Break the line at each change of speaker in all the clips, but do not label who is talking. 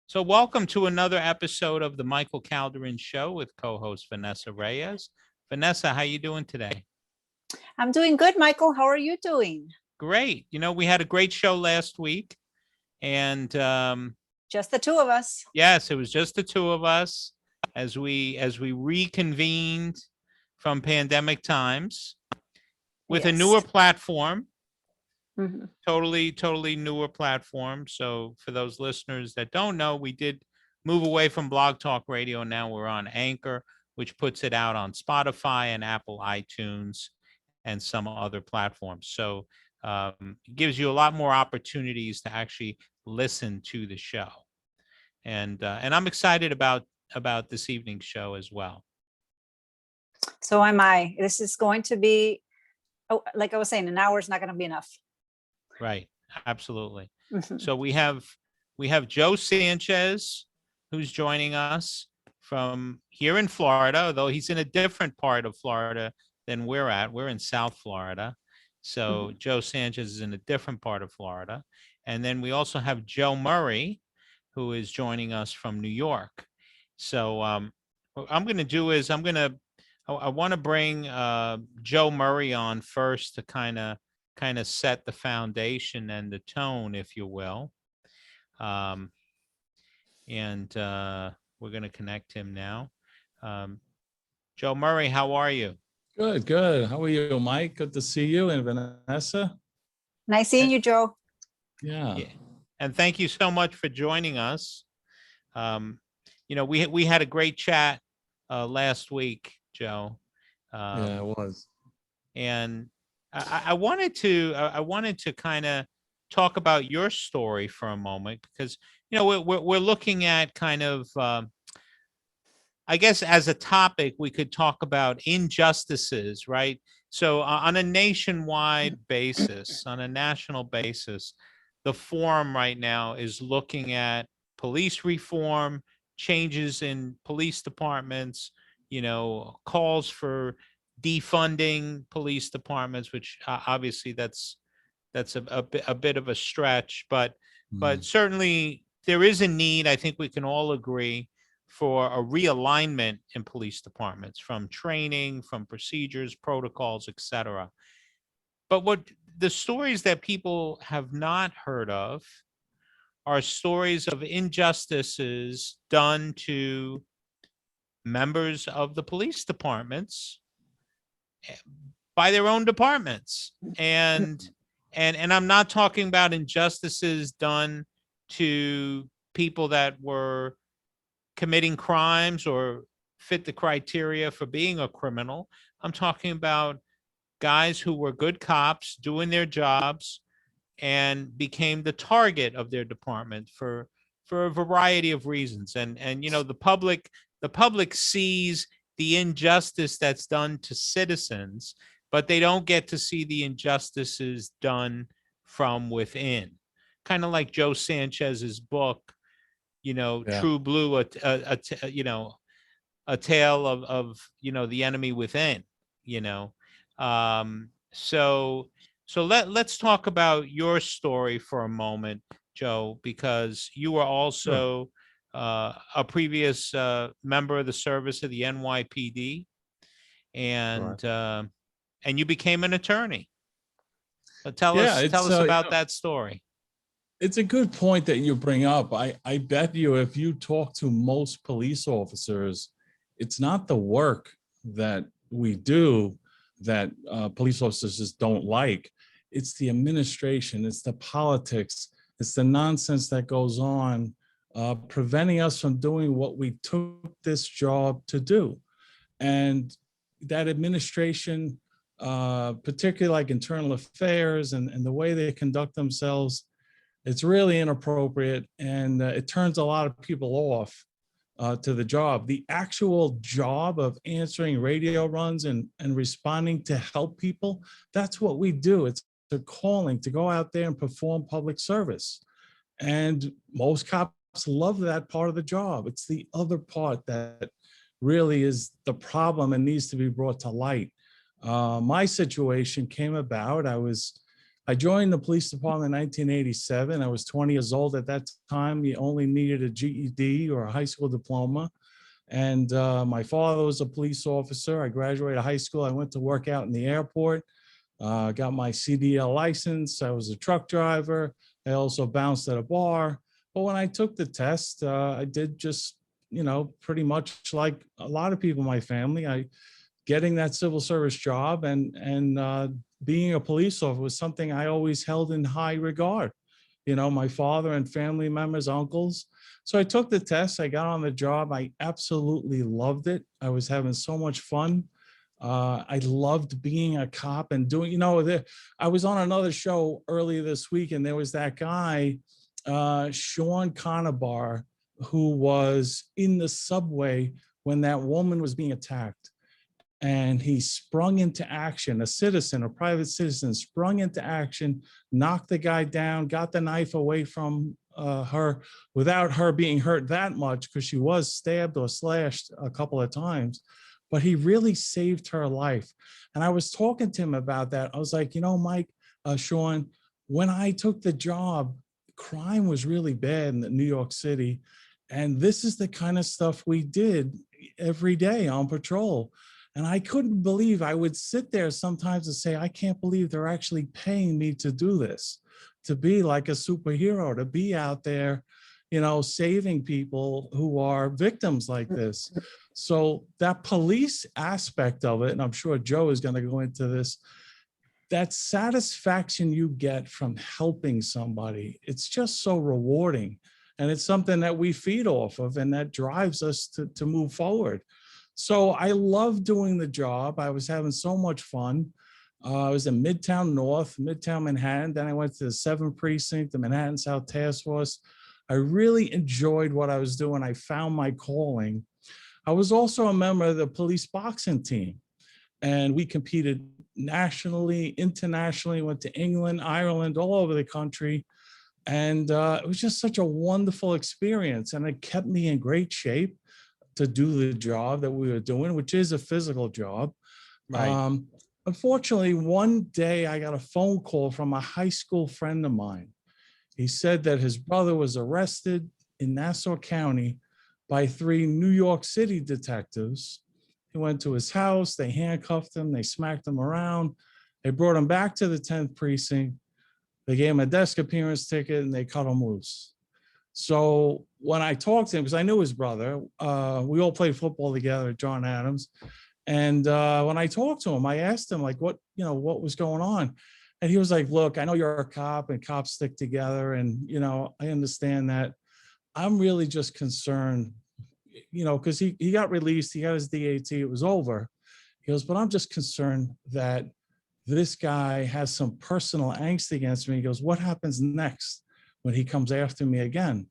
So welcome to another episode of the Michael Calderin Show with co-host Vanessa Reyes. Vanessa, how you doing today?
I'm doing good, Michael. How are you doing?
Great. We had a great show last week, and
Just the two of us.
yes, it was just the two of us as we reconvened from pandemic times with a
Yes.
newer platform.
Mhm.
Totally newer platform. So for those listeners that don't know, we did move away from Blog Talk Radio. Now we're on Anchor, which puts it out on Spotify and Apple iTunes and some other platforms. So it gives you a lot more opportunities to actually listen to the show. And I'm excited about this evening's show as well.
So am I. This is going to be, like I was saying, an hour is not going to be enough.
Right. Absolutely.
Mhm.
So we have Joe Sanchez, who's joining us from here in Florida, although he's in a different part of Florida than we're at. We're in South Florida. So Joe Sanchez is in a different part of Florida. And then we also have Joe Murray, who is joining us from New York. So what I'm going to do is I want to bring Joe Murray on first to kind of set the foundation and the tone, if you will. And we're going to connect him now. Joe Murray, how are you?
Good. How are you, Mike? Good to see you and Vanessa.
Nice seeing you, Joe.
Yeah.
And thank you so much for joining us. We had a great chat last week, Joe.
Yeah, it was.
And I wanted to kind of talk about your story for a moment because we're looking at kind of I guess as a topic we could talk about injustices, right? So on a nationwide basis, on a national basis, the forum right now is looking at police reform, changes in police departments, calls for defunding police departments, which obviously that's a bit of a stretch, but certainly there is a need. I think we can all agree for a realignment in police departments, from training, from procedures, protocols, etc. But what the stories that people have not heard of are stories of injustices done to members of the police departments by their own departments. And I'm not talking about injustices done to people that were committing crimes or fit the criteria for being a criminal. I'm talking about guys who were good cops doing their jobs and became the target of their department for a variety of reasons. And the public sees the injustice that's done to citizens, but they don't get to see the injustices done from within. Kind of like Joe Sanchez's book, True Blue, a tale of the enemy within. So let's talk about your story for a moment, Joe, because you were also a previous member of the service of the NYPD, and you became an attorney. Tell us about that story.
It's a good point that you bring up. I bet you if you talk to most police officers, it's not the work that we do that police officers just don't like. It's the administration, it's the politics, it's the nonsense that goes on, preventing us from doing what we took this job to do. And that administration, particularly like internal affairs and the way they conduct themselves, it's really inappropriate, and it turns a lot of people off to the job. The actual job of answering radio runs and responding to help people, that's what we do. It's a calling to go out there and perform public service. And most cops love that part of the job. It's the other part that really is the problem and needs to be brought to light. My situation came about. I was I joined the police department in 1987. I was 20 years old at that time. You only needed a GED or a high school diploma. And my father was a police officer. I graduated high school. I went to work out in the airport, got my CDL license. I was a truck driver. I also bounced at a bar. But when I took the test, I did just, pretty much like a lot of people in my family. Getting that civil service job and being a police officer was something I always held in high regard. My father and family members, uncles. So I took the test. I got on the job. I absolutely loved it. I was having so much fun. I loved being a cop and doing, I was on another show earlier this week, and there was that guy, Sean Conabar, who was in the subway when that woman was being attacked. And he sprung into action. A private citizen sprung into action, knocked the guy down, got the knife away from her without her being hurt that much, because she was stabbed or slashed a couple of times. But he really saved her life. And I was talking to him about that. I was like, Mike, Sean, when I took the job, crime was really bad in New York City. And this is the kind of stuff we did every day on patrol. And I couldn't believe, I would sit there sometimes and say, I can't believe they're actually paying me to do this, to be like a superhero, to be out there, saving people who are victims like this. So that police aspect of it, and I'm sure Joe is going to go into this, that satisfaction you get from helping somebody, it's just so rewarding. And it's something that we feed off of, and that drives us to move forward. So I love doing the job. I was having so much fun. I was in Midtown North, Midtown Manhattan. Then I went to the 7th Precinct, the Manhattan South Task Force. I really enjoyed what I was doing. I found my calling. I was also a member of the police boxing team, and we competed nationally, internationally, went to England, Ireland, all over the country. And it was just such a wonderful experience, and it kept me in great shape to do the job that we were doing, which is a physical job.
Right.
Unfortunately, one day I got a phone call from a high school friend of mine. He said that his brother was arrested in Nassau County by 3 New York City detectives. He went to his house, they handcuffed him, they smacked him around. They brought him back to the 10th Precinct. They gave him a desk appearance ticket and they cut him loose. So when I talked to him, because I knew his brother, we all played football together at John Adams. And when I talked to him, I asked him like, what was going on? And he was like, look, I know you're a cop and cops stick together. And, I understand that. I'm really just concerned, because he got released, he got his DAT, it was over. He goes, but I'm just concerned that this guy has some personal angst against me. He goes, what happens next when he comes after me again?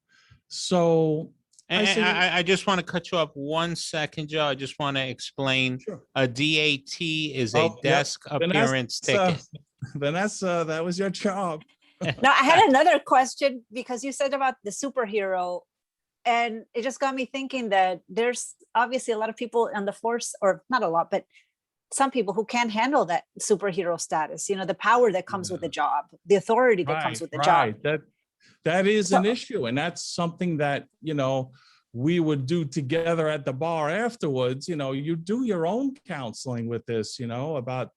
So
I just want to cut you off 1 second, Joe. I just want to explain.
Sure.
A DAT is a desk appearance ticket.
Vanessa, that was your job.
Now, I had another question, because you said about the superhero, and it just got me thinking that there's obviously a lot of people on the force, or not a lot, but some people who can't handle that superhero status, the power that comes with the job, the authority that comes with the job.
That is an issue. And that's something that, we would do together at the bar afterwards. You do your own counseling with this, about,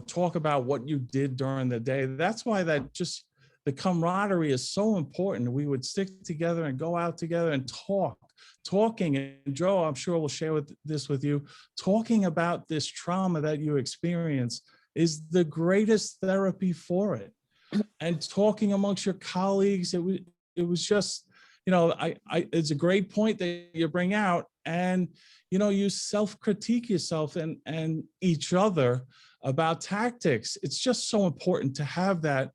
talk about what you did during the day. That's why the camaraderie is so important. We would stick together and go out together and talking. And Joe, I'm sure will share this with you. Talking about this trauma that you experience is the greatest therapy for it. And talking amongst your colleagues, it was just, it's a great point that you bring out. And, you self-critique yourself and each other about tactics. It's just so important to have that,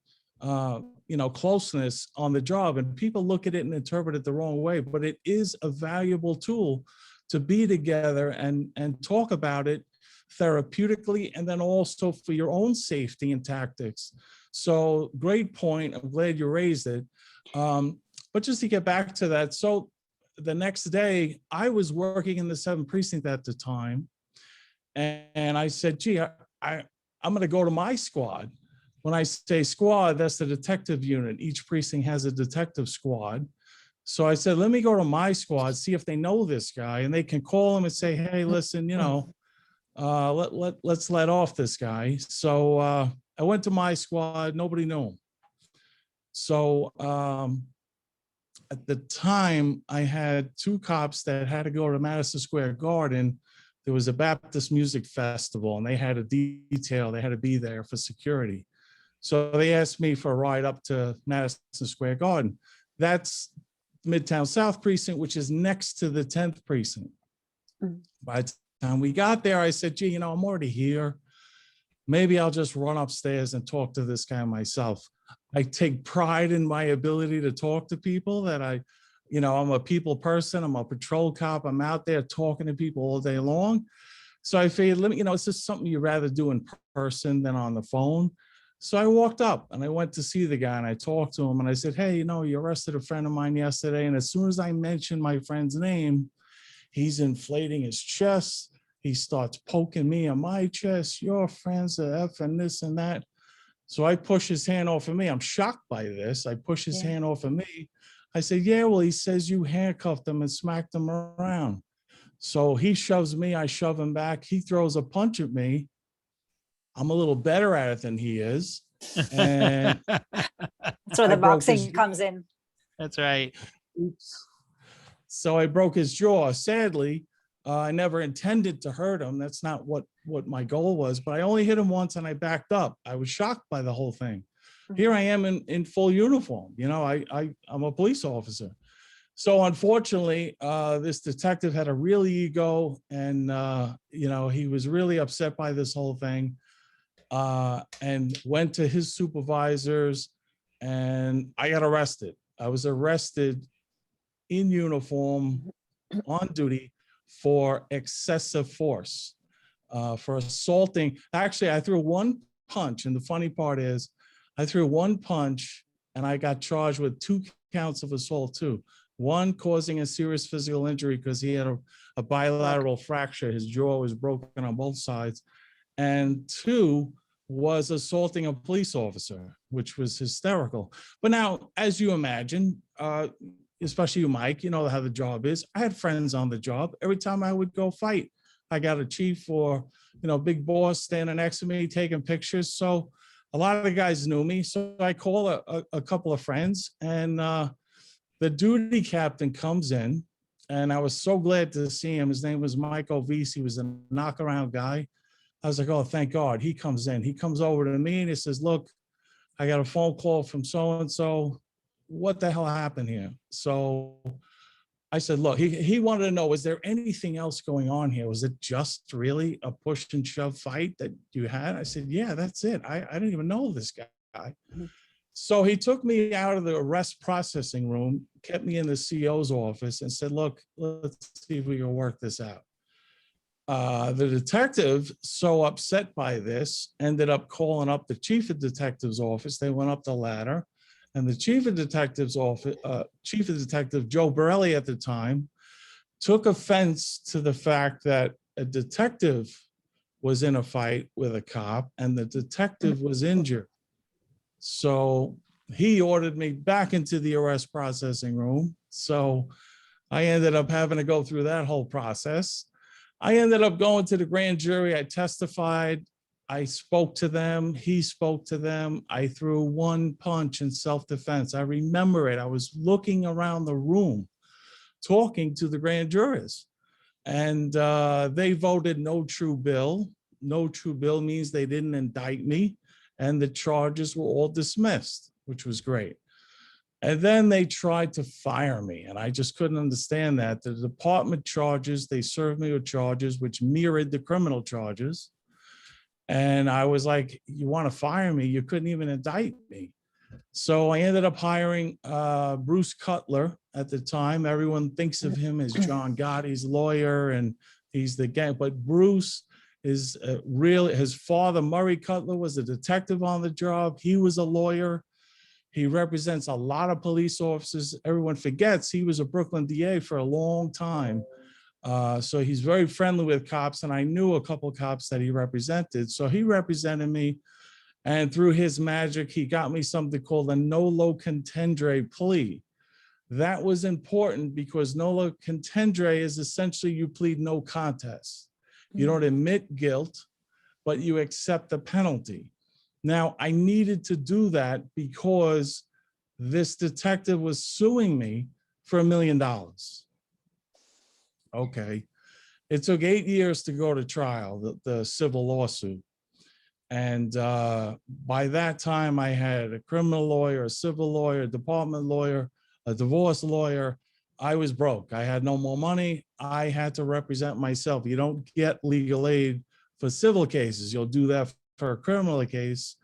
closeness on the job. And people look at it and interpret it the wrong way, but it is a valuable tool to be together and talk about it therapeutically, and then also for your own safety and tactics. So great point. I'm glad you raised it. But just to get back to that, so the next day I was working in the 7th Precinct at the time, and I said, gee, I'm going to go to my squad. when I say squad, that's the detective unit. Each precinct has a detective squad. So I said, let me go to my squad, see if they know this guy, and they can call him and say, hey, listen, you know, let's let off this guy. So I went to my squad, nobody knew him. So at the time, I had two cops that had to go to Madison Square Garden. There was a Baptist music festival, and they had a detail. They had to be there for security. So they asked me for a ride up to Madison Square Garden. That's Midtown South Precinct, which is next to the 10th Precinct. By the time we got there, I said, gee, you know, I'm already here. Maybe I'll just run upstairs and talk to this guy myself. I take pride in my ability to talk to people, that I'm a people person. I'm a patrol cop. I'm out there talking to people all day long. So I figured, it's just something you'd rather do in person than on the phone. So I walked up and I went to see the guy, and I talked to him, and I said, hey, you arrested a friend of mine yesterday. And as soon as I mentioned my friend's name, he's inflating his chest. He starts poking me on my chest. Your friend's a F and this and that. So I push his hand off of me. I'm shocked by this. I push his hand off of me. I said, yeah, well, he says you handcuffed him and smacked him around. So he shoves me, I shove him back. He throws a punch at me. I'm a little better at it than he is. And
That's where the boxing comes in.
That's right.
Oops. So I broke his jaw. Sadly, I never intended to hurt him. That's not what my goal was, but I only hit him once and I backed up. I was shocked by the whole thing. Here I am in full uniform. I'm a police officer. So unfortunately, this detective had a real ego, and he was really upset by this whole thing, and went to his supervisors, and I got arrested. I was arrested in uniform on duty for excessive force, for assaulting. Actually, I threw one punch, and the funny part is I threw one punch and I got charged with 2 counts of assault too. One causing a serious physical injury because he had a bilateral fracture. His jaw was broken on both sides. And 2 was assaulting a police officer, which was hysterical. But now, as you imagine, especially you, Mike, you know how the job is. I had friends on the job. Every time I would go fight, I got a chief or, big boss standing next to me taking pictures. So a lot of the guys knew me. So I call a couple of friends, and the duty captain comes in, and I was so glad to see him. His name was Michael Vies. He was a knockaround guy. I was like, oh, thank God. He comes in. He comes over to me and he says, look, I got a phone call from so-and-so. What the hell happened here? So I said, look, he wanted to know, was there anything else going on here? Was it just really a push and shove fight that you had? I said, yeah, that's it. I didn't even know this guy. So he took me out of the arrest processing room, kept me in the CO's office, and said, look, let's see if we can work this out. The detective, so upset by this, ended up calling up the chief of detective's office. They went up the ladder, and the chief of detective's office, chief of detective Joe Borelli at the time, took offense to the fact that a detective was in a fight with a cop and the detective was injured. So he ordered me back into the arrest processing room. So I ended up having to go through that whole process. I ended up going to the grand jury. I testified. I spoke to them. He spoke to them. I threw one punch in self-defense. I remember it. I was looking around the room, talking to the grand jurors, and they voted no true bill. No true bill means they didn't indict me, and the charges were all dismissed, which was great. And then they tried to fire me, and I just couldn't understand that. The department charges, they served me with charges which mirrored the criminal charges. And I was like, you want to fire me? You couldn't even indict me. So I ended up hiring Bruce Cutler at the time. Everyone thinks of him as John Gotti's lawyer, and he's the guy. But Bruce is really, his father, Murray Cutler, was a detective on the job. He was a lawyer. He represents a lot of police officers. Everyone forgets he was a Brooklyn DA for a long time. So he's very friendly with cops, and I knew a couple of cops that he represented. So he represented me, And through his magic, he got me something called a nolo contendere plea. That was important because nolo contendere is essentially you plead no contest. You don't admit guilt, but you accept the penalty. Now, I needed to do that because this detective was suing me for $1 million. Okay. It took 8 years to go to trial, the civil lawsuit. And by that time, I had a criminal lawyer, a civil lawyer, a department lawyer, a divorce lawyer. I was broke. I had no more money. I had to represent myself. You don't get legal aid for civil cases. You'll do that for a criminal case.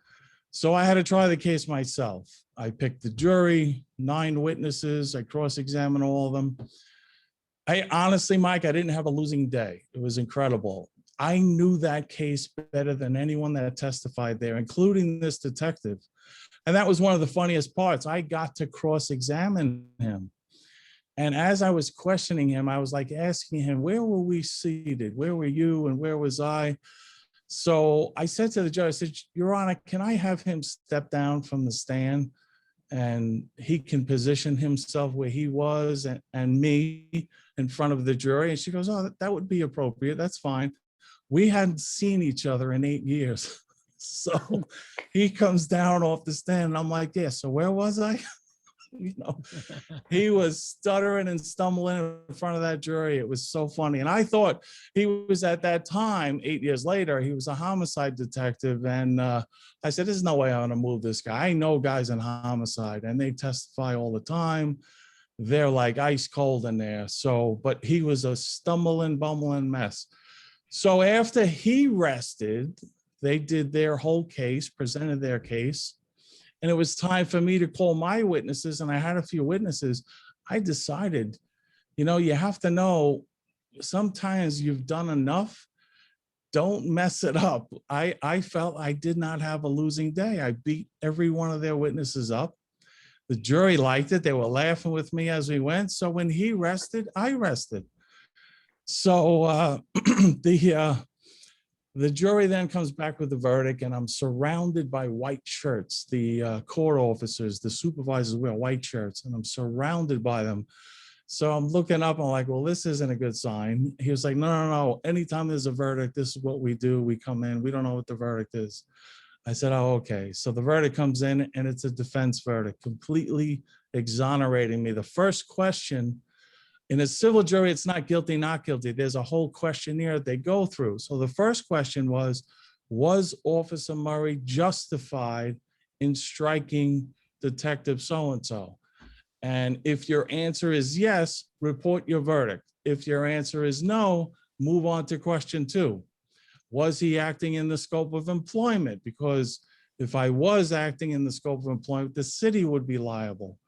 So I had to try the case myself. I picked the jury, 9 witnesses. I cross-examined all of them. I honestly, Mike, I didn't have a losing day. It was incredible. I knew that case better than anyone that testified there, including this detective. And that was one of the funniest parts. I got to cross-examine him. And as I was questioning him, I was like asking him, where were we seated? Where were you and where was I? So I said to the judge, I said, Your Honor, can I have him step down from the stand and he can position himself where he was and me in front of the jury? And she goes, oh, that would be appropriate. That's fine. We hadn't seen each other in 8 years. So he comes down off the stand and I'm like, yeah, so where was I? You know, he was stuttering and stumbling in front of that jury. It was so funny. And I thought he was at that time, 8 years later, he was a homicide detective. And I said, there's no way I'm going to move this guy. I know guys in homicide and they testify all the time. They're like ice cold in there. So, but he was a stumbling, bumbling mess. So after he rested, they did their whole case, presented their case. And it was time for me to call my witnesses. And I had a few witnesses. I decided, you know, you have to know sometimes you've done enough. Don't mess it up. I felt I did not have a losing day. I beat every one of their witnesses up. The jury liked it. They were laughing with me as we went. So when he rested, I rested. So the jury then comes back with the verdict, and I'm surrounded by white shirts. The court officers, the supervisors wear white shirts, and I'm surrounded by them. So I'm looking up, I'm like, well, this isn't a good sign. He was like, no. Anytime there's a verdict, this is what we do. We come in, we don't know what the verdict is. I said, oh, okay. So the verdict comes in, and it's a defense verdict, completely exonerating me. The first question in a civil jury, it's not guilty, not guilty. There's a whole questionnaire they go through. So the first question was Officer Murray justified in striking Detective so-and-so? And if your answer is yes, report your verdict. If your answer is no, move on to question 2. Was he acting in the scope of employment? Because if I was acting in the scope of employment, the city would be liable.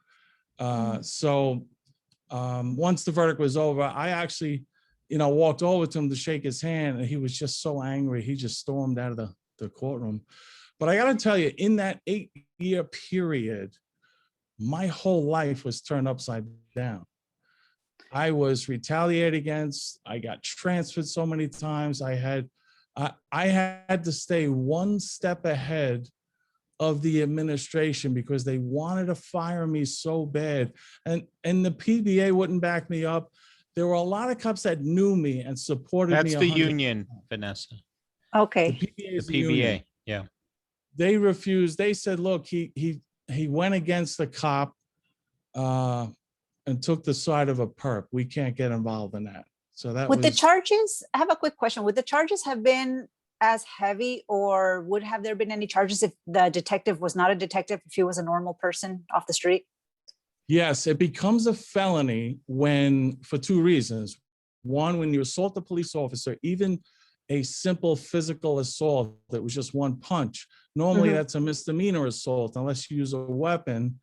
Once the verdict was over, I actually, walked over to him to shake his hand, and he was just so angry. He just stormed out of the courtroom. But I got to tell you, in that 8-year period, my whole life was turned upside down. I was retaliated against. I got transferred so many times. I had to stay one step ahead of the administration because they wanted to fire me so bad. And the PBA wouldn't back me up. There were a lot of cops that knew me and supported me.
That's the union, Vanessa.
Okay.
The PBA is
The
the union.
PBA, yeah.
They refused. They said, look, he went against the cop and took the side of a perp. We can't get involved in that. So that
Would the
was,
charges, I have a quick question. Would the charges have been as heavy, or would have there been any charges if the detective was not a detective, if he was a normal person off the street?
yes, it becomes a felony for 2 reasons. One, when you assault a police officer, even a simple physical assault that was just one punch, normally that's a misdemeanor assault unless you use a weapon.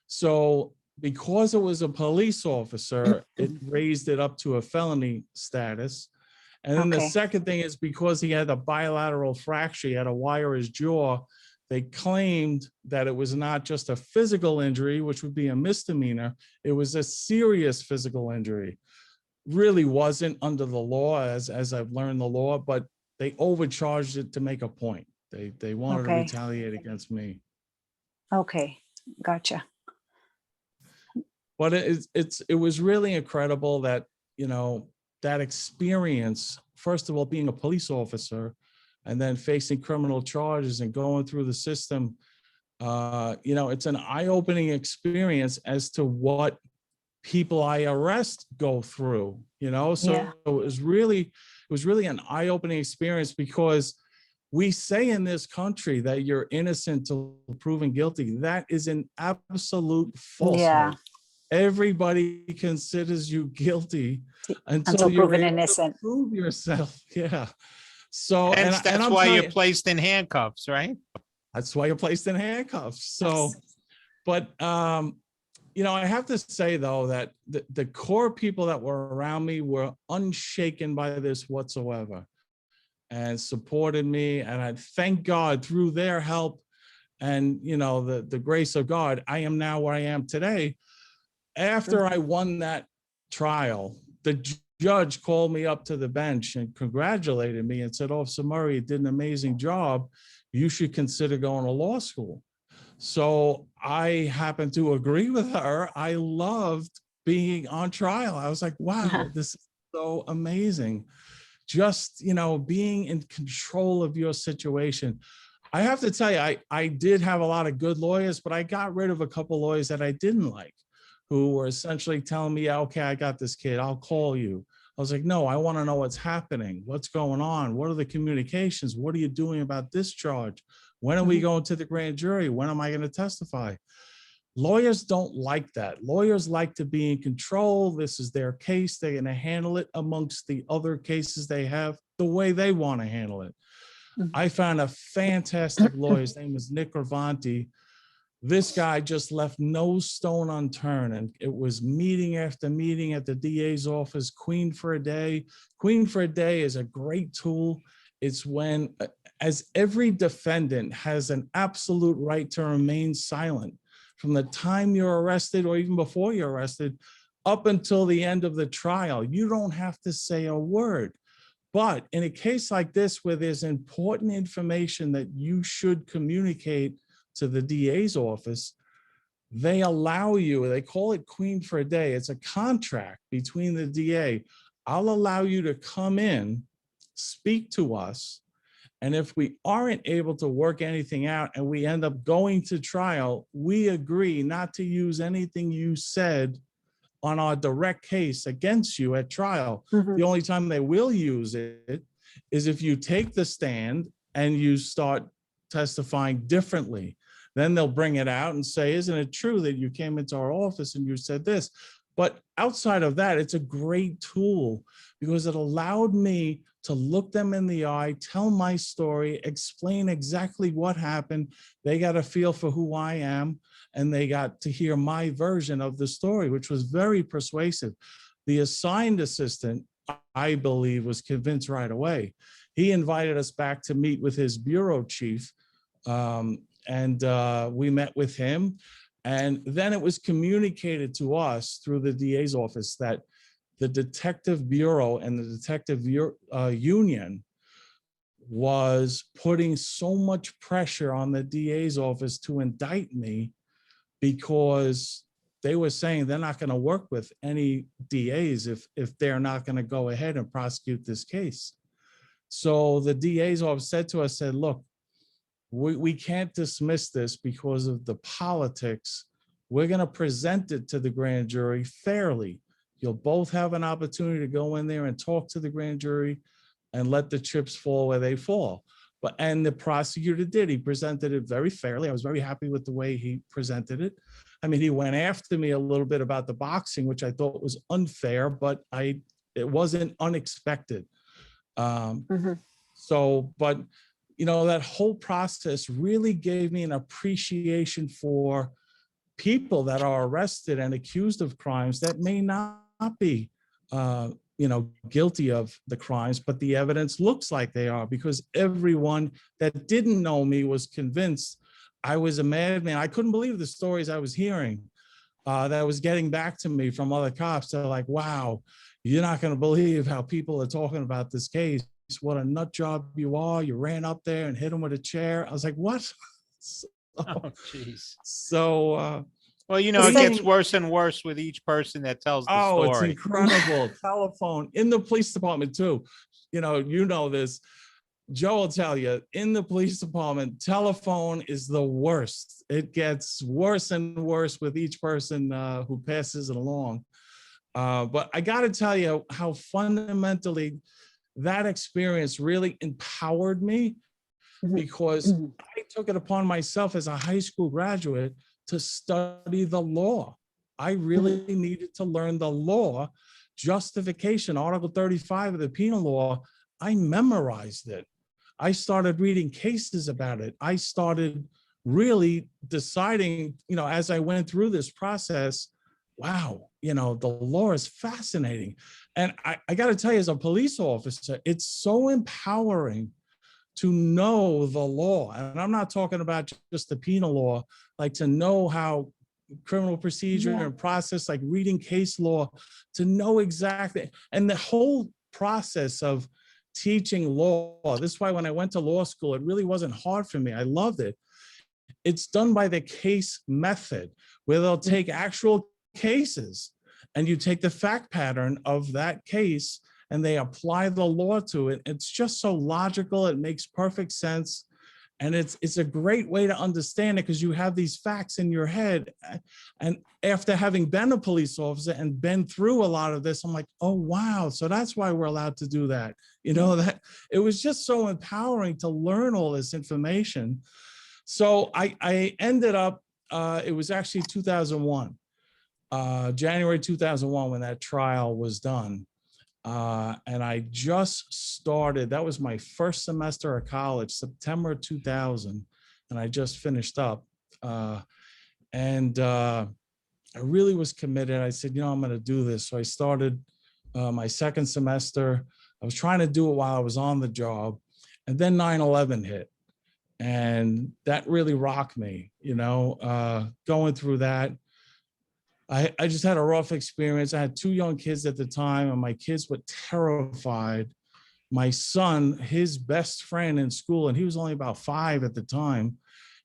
So because it was a police officer, it raised it up to a felony status. And then the second thing is because he had a bilateral fracture, he had to wire his jaw, they claimed that it was not just a physical injury, which would be a misdemeanor, it was a serious physical injury. Really wasn't under the law as I've learned the law, but they overcharged it to make a point. They wanted to
Okay.
retaliate against me.
Okay, gotcha.
But it was really incredible that, you know, that experience, first of all, being a police officer and then facing criminal charges and going through the system, you know, it's an eye-opening experience as to what people I arrest go through, you know? So
Yeah.
it was really an eye-opening experience, because we say in this country that you're innocent till proven guilty. That is an absolute falsehood.
Yeah,
Everybody considers you guilty until
until
you're
proven
able to
innocent.
prove yourself. Yeah. So,
Hence,
and
that's
I'm
why
telling
you're
you,
placed in handcuffs, right?
that's why you're placed in handcuffs. So,
Yes.
but you know, I have to say though that the core people that were around me were unshaken by this whatsoever, and supported me. And I thank God through their help and, you know, the grace of God, I am now where I am today. After I won that trial, the judge called me up to the bench and congratulated me and said, "Officer Murray, you did an amazing job. You should consider going to law school." So I happened to agree with her. I loved being on trial. I was like, wow, this is so amazing. Just, you know, being in control of your situation. I have to tell you, I did have a lot of good lawyers, but I got rid of a couple lawyers that I didn't like, who were essentially telling me, "Yeah, okay, I got this kid, I'll call you." I was like, no, I want to know what's happening. What's going on? What are the communications? What are you doing about this charge? When are we going to the grand jury? When am I going to testify? Lawyers don't like that. Lawyers like to be in control. This is their case. They're going to handle it amongst the other cases they have the way they want to handle it. I found a fantastic lawyer. His name was Nick Ravanti. This guy just left no stone unturned, and it was meeting after meeting at the DA's office. Queen for a day. Queen for a day is a great tool. It's when, as every defendant has an absolute right to remain silent from the time you're arrested or even before you're arrested up until the end of the trial. You don't have to say a word. But in a case like this, where there's important information that you should communicate to the DA's office, they allow you, they call it Queen for a day. It's a contract between the DA. I'll allow you to come in, speak to us, and if we aren't able to work anything out and we end up going to trial, we agree not to use anything you said on our direct case against you at trial. The only time they will use it is if you take the stand and you start testifying differently. Then they'll bring it out and say, "Isn't it true that you came into our office and you said this?" But outside of that, it's a great tool because it allowed me to look them in the eye, tell my story, explain exactly what happened. They got a feel for who I am, and they got to hear my version of the story, which was very persuasive. The assigned assistant, I believe, was convinced right away. He invited us back to meet with his bureau chief, and we met with him. And then it was communicated to us through the DA's office that the detective bureau and the detective union was putting so much pressure on the DA's office to indict me, because they were saying they're not going to work with any DAs if they're not going to go ahead and prosecute this case. So the DA's office said to us, said, "Look, we can't dismiss this because of the politics. We're going to present it to the grand jury fairly. You'll both have an opportunity to go in there and talk to the grand jury and let the chips fall where they fall." And the prosecutor did. He presented it very fairly. I was very happy with the way he presented it. I mean, he went after me a little bit about the boxing, which I thought was unfair, but it wasn't unexpected. But you know, that whole process really gave me an appreciation for people that are arrested and accused of crimes that may not be, you know, guilty of the crimes, but the evidence looks like they are, because everyone that didn't know me was convinced I was a madman. I couldn't believe the stories I was hearing that was getting back to me from other cops. They're like, "Wow, you're not going to believe how people are talking about this case." what a nut job you are. You ran up there and hit him with a chair. I was like, what?
Oh, jeez.
So,
Well, you know,
It's
it
like-
gets worse and worse with each person that tells the
oh, it's
story.
incredible. Telephone in the police department too. You know this. Joe will tell you, in the police department, telephone is the worst. It gets worse and worse with each person who passes it along. But I got to tell you how fundamentally that experience really empowered me, because I took it upon myself as a high school graduate to study the law. I really needed to learn the law, justification, Article 35 of the penal law. I memorized it. I started reading cases about it. I started really deciding, as I went through this process, wow, the law is fascinating. And I got to tell you, as a police officer, it's so empowering to know the law. And I'm not talking about just the penal law, like to know how criminal procedure and process, like reading case law, to know exactly. And the whole process of teaching law, this is why when I went to law school, it really wasn't hard for me. I loved it. It's done by the case method, where they'll take actual cases and you take the fact pattern of that case and they apply the law to it. It's just so logical. It makes perfect sense. And it's a great way to understand it, because you have these facts in your head. And after having been a police officer and been through a lot of this, I'm like, oh, wow. So that's why we're allowed to do that. That it was just so empowering to learn all this information. So I ended up, it was actually 2001, January 2001, when that trial was done. And I just started, that was my first semester of college, September 2000, and I just finished up. And I really was committed. I said, I'm going to do this. So I started my second semester. I was trying to do it while I was on the job. And then 9/11 hit. And that really rocked me, going through that. I just had a rough experience. I had 2 young kids at the time, and my kids were terrified. My son, his best friend in school, and he was only about 5 at the time,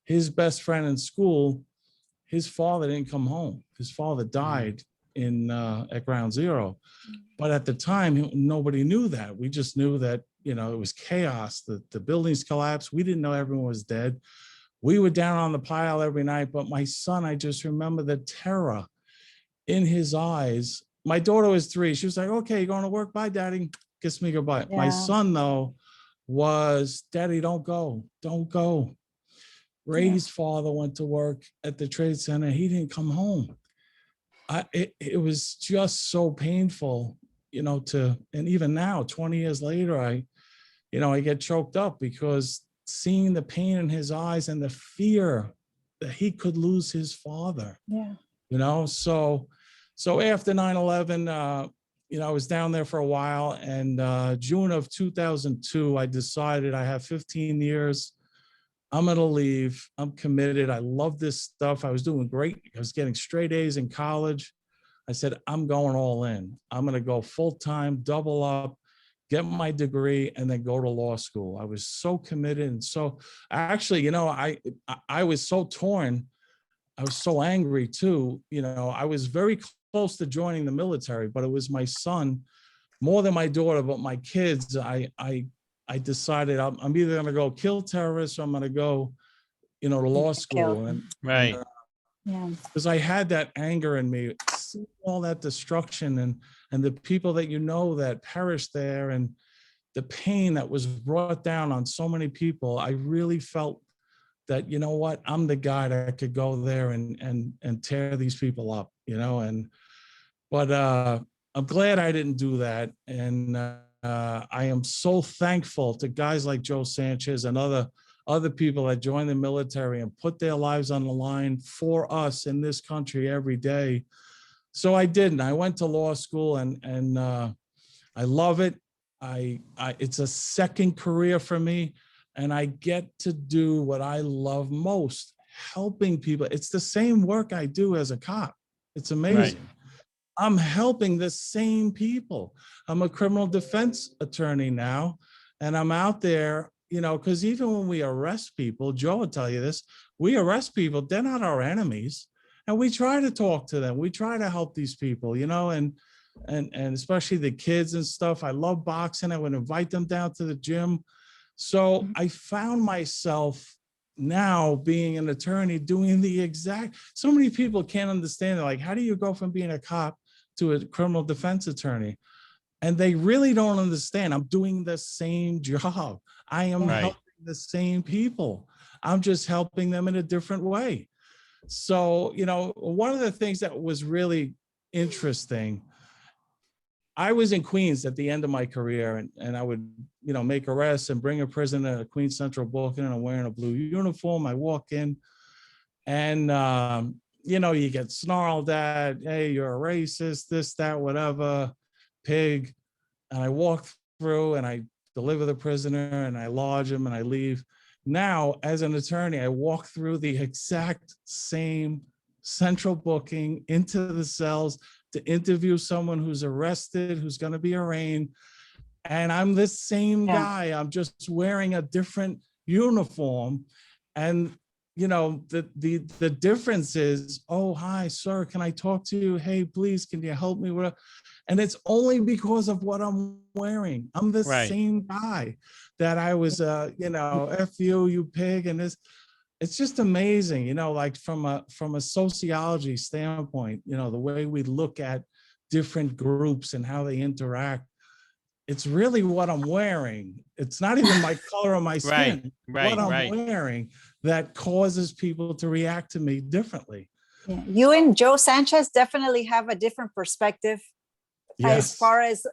his best friend in school, his father didn't come home. His father died at Ground Zero. But at the time, nobody knew that. We just knew that, it was chaos. The buildings collapsed. We didn't know everyone was dead. We were down on the pile every night. But my son, I just remember the terror in his eyes. My daughter was 3. She was like, okay, you going to work? Bye, Daddy. Kiss me goodbye.
Yeah.
My son, though, was, Daddy, don't go. Don't go. Ray's father went to work at the Trade Center. He didn't come home. It was just so painful, and even now, 20 years later, I get choked up, because seeing the pain in his eyes and the fear that he could lose his father.
Yeah.
So after 9/11, I was down there for a while, and June of 2002, I decided I have 15 years. I'm going to leave. I'm committed. I love this stuff. I was doing great. I was getting straight A's in college. I said, I'm going all in. I'm going to go full time, double up, get my degree, and then go to law school. I was so committed. And so actually, I was so torn. I was so angry too. I was very close to joining the military, but it was my son, more than my daughter, but my kids. I decided I'm either going to go kill terrorists, or I'm going to go, to law school. And
Right.
because I had that anger in me, seeing all that destruction and the people that that perished there, and the pain that was brought down on so many people. I really felt that, what, I'm the guy that could go there and tear these people up, but I'm glad I didn't do that. And I am so thankful to guys like Joe Sanchez and other people that join the military and put their lives on the line for us in this country every day. So I didn't. I went to law school, and I love it. It's a second career for me, and I get to do what I love most, helping people. It's the same work I do as a cop. It's amazing.
Right.
I'm helping the same people. I'm a criminal defense attorney now, and I'm out there, you know, because even when we arrest people, Joe will tell you this, we arrest people, they're not our enemies. And we try to talk to them. We try to help these people, you know, and especially the kids and stuff. I love boxing. I would invite them down to the gym. So I found myself now being an attorney doing the exact, so many people can't understand it. Like, how do you go from being a cop to a criminal defense attorney? And they really don't understand. I'm doing the same job. I am
Right.
helping the same people. I'm just helping them in a different way. So, you know, one of the things that was really interesting, I was in Queens at the end of my career, and I would, you know, make arrests and bring a prisoner to Queens Central booking, and I'm wearing a blue uniform. I walk in and, you know, you get snarled at, hey, you're a racist, this, that, whatever, pig. And I walk through and I deliver the prisoner and I lodge him and I leave. Now, as an attorney, I walk through the exact same central booking into the cells to interview someone who's arrested, who's going to be arraigned. And I'm the same guy. I'm just wearing a different uniform. And, you know, the difference is, oh, hi, sir, can I talk to you? Hey, please, can you help me with? And it's only because of what I'm wearing. I'm the
Right.
same guy that I was, you know, F you, you pig. And this, it's just amazing, you know, like from a sociology standpoint, you know, the way we look at different groups and how they interact. It's really what I'm wearing. It's not even my color of my skin.
Right,
What I'm
right.
wearing that causes people to react to me differently.
Yeah. You and Joe Sanchez definitely have a different perspective as far as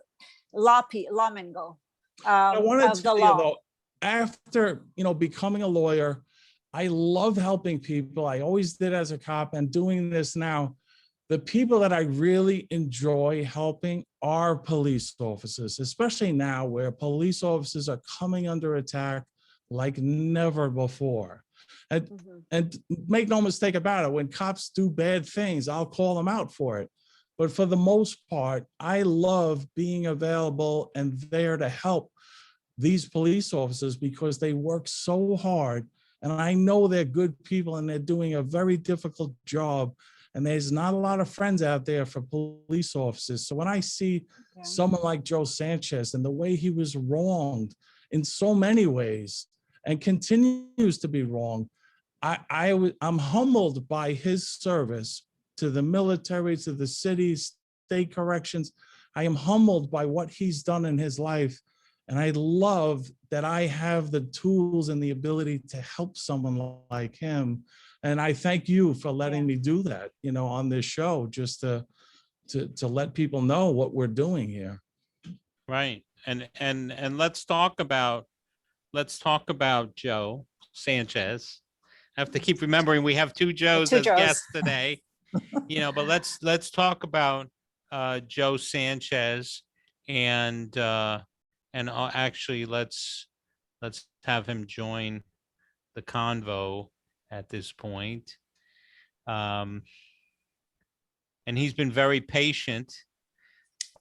lawmen go.
I want
of
to
the
tell you
law.
though, after, you know, becoming a lawyer, I love helping people. I always did as a cop, and doing this now. The people that I really enjoy helping are police officers, especially now where police officers are coming under attack like never before. And make no mistake about it, when cops do bad things, I'll call them out for it. But for the most part, I love being available and there to help these police officers because they work so hard. And I know they're good people and they're doing a very difficult job. And there's not a lot of friends out there for police officers. So when I see someone like Joe Sanchez and the way he was wronged in so many ways and continues to be wronged, I'm humbled by his service to the military, to the cities, state corrections. I am humbled by what he's done in his life. And I love that I have the tools and the ability to help someone like him. And I thank you for letting me do that, you know, on this show, just to let people know what we're doing here.
Right. And let's talk about Joe Sanchez. I have to keep remembering we have two Joes as guests today. You know, but let's talk about Joe Sanchez and actually let's have him join the convo at this point. And he's been very patient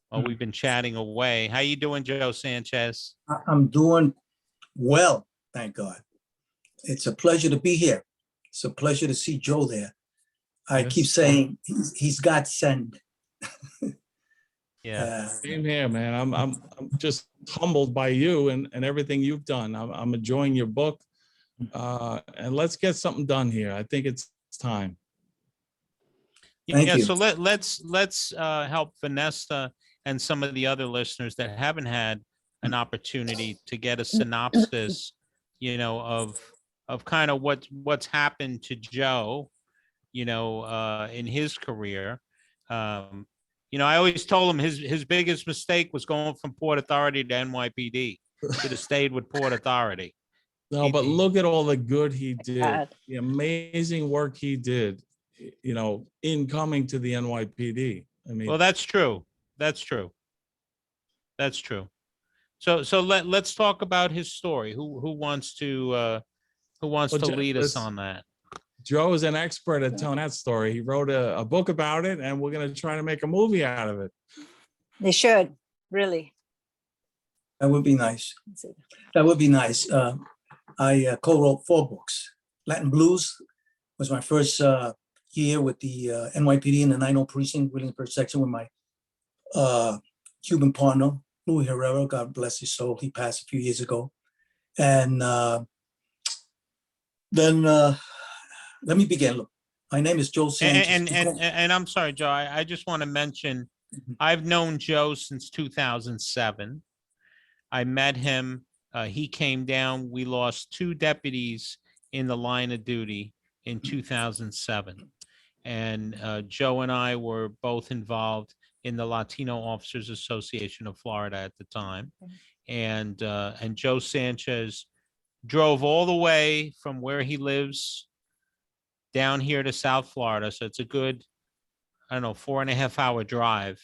while we've been chatting away. How you doing, Joe Sanchez?
I'm doing well, thank God. It's a pleasure to be here. It's a pleasure to see Joe there. I keep saying he's got send.
Yeah.
Same here, man. I'm just humbled by you and everything you've done. I'm enjoying your book. And let's get something done here. I think it's time.
Thank you.
So let's help Vanessa and some of the other listeners that haven't had an opportunity to get a synopsis, you know, of kind of what's happened to Joe, you know, in his career. You know, I always told him his biggest mistake was going from Port Authority to NYPD. Should have stayed with Port Authority.
No, but look at all the good he did, the amazing work he did, you know, in coming to the NYPD. I mean,
well, that's true. That's true. That's true. So let's talk about his story. Who wants to lead us on that?
Joe is an expert at telling that story. He wrote a book about it, and we're going to try to make a movie out of it.
They should, really.
That would be nice.
Let's see.
That would be nice. I co-wrote 4 books. Latin Blues was my first year with the NYPD in the 90 precinct, Williamsburg section, with my Cuban partner, Louis Herrera. God bless his soul. He passed a few years ago. And then let me begin. Look, my name is Joe Sanchez.
And I'm sorry, Joe, I just want to mention, I've known Joe since 2007. I met him. He came down. We lost 2 deputies in the line of duty in 2007. And Joe and I were both involved in the Latino Officers Association of Florida at the time. And Joe Sanchez drove all the way from where he lives down here to South Florida. So it's a good, I don't know, 4.5-hour drive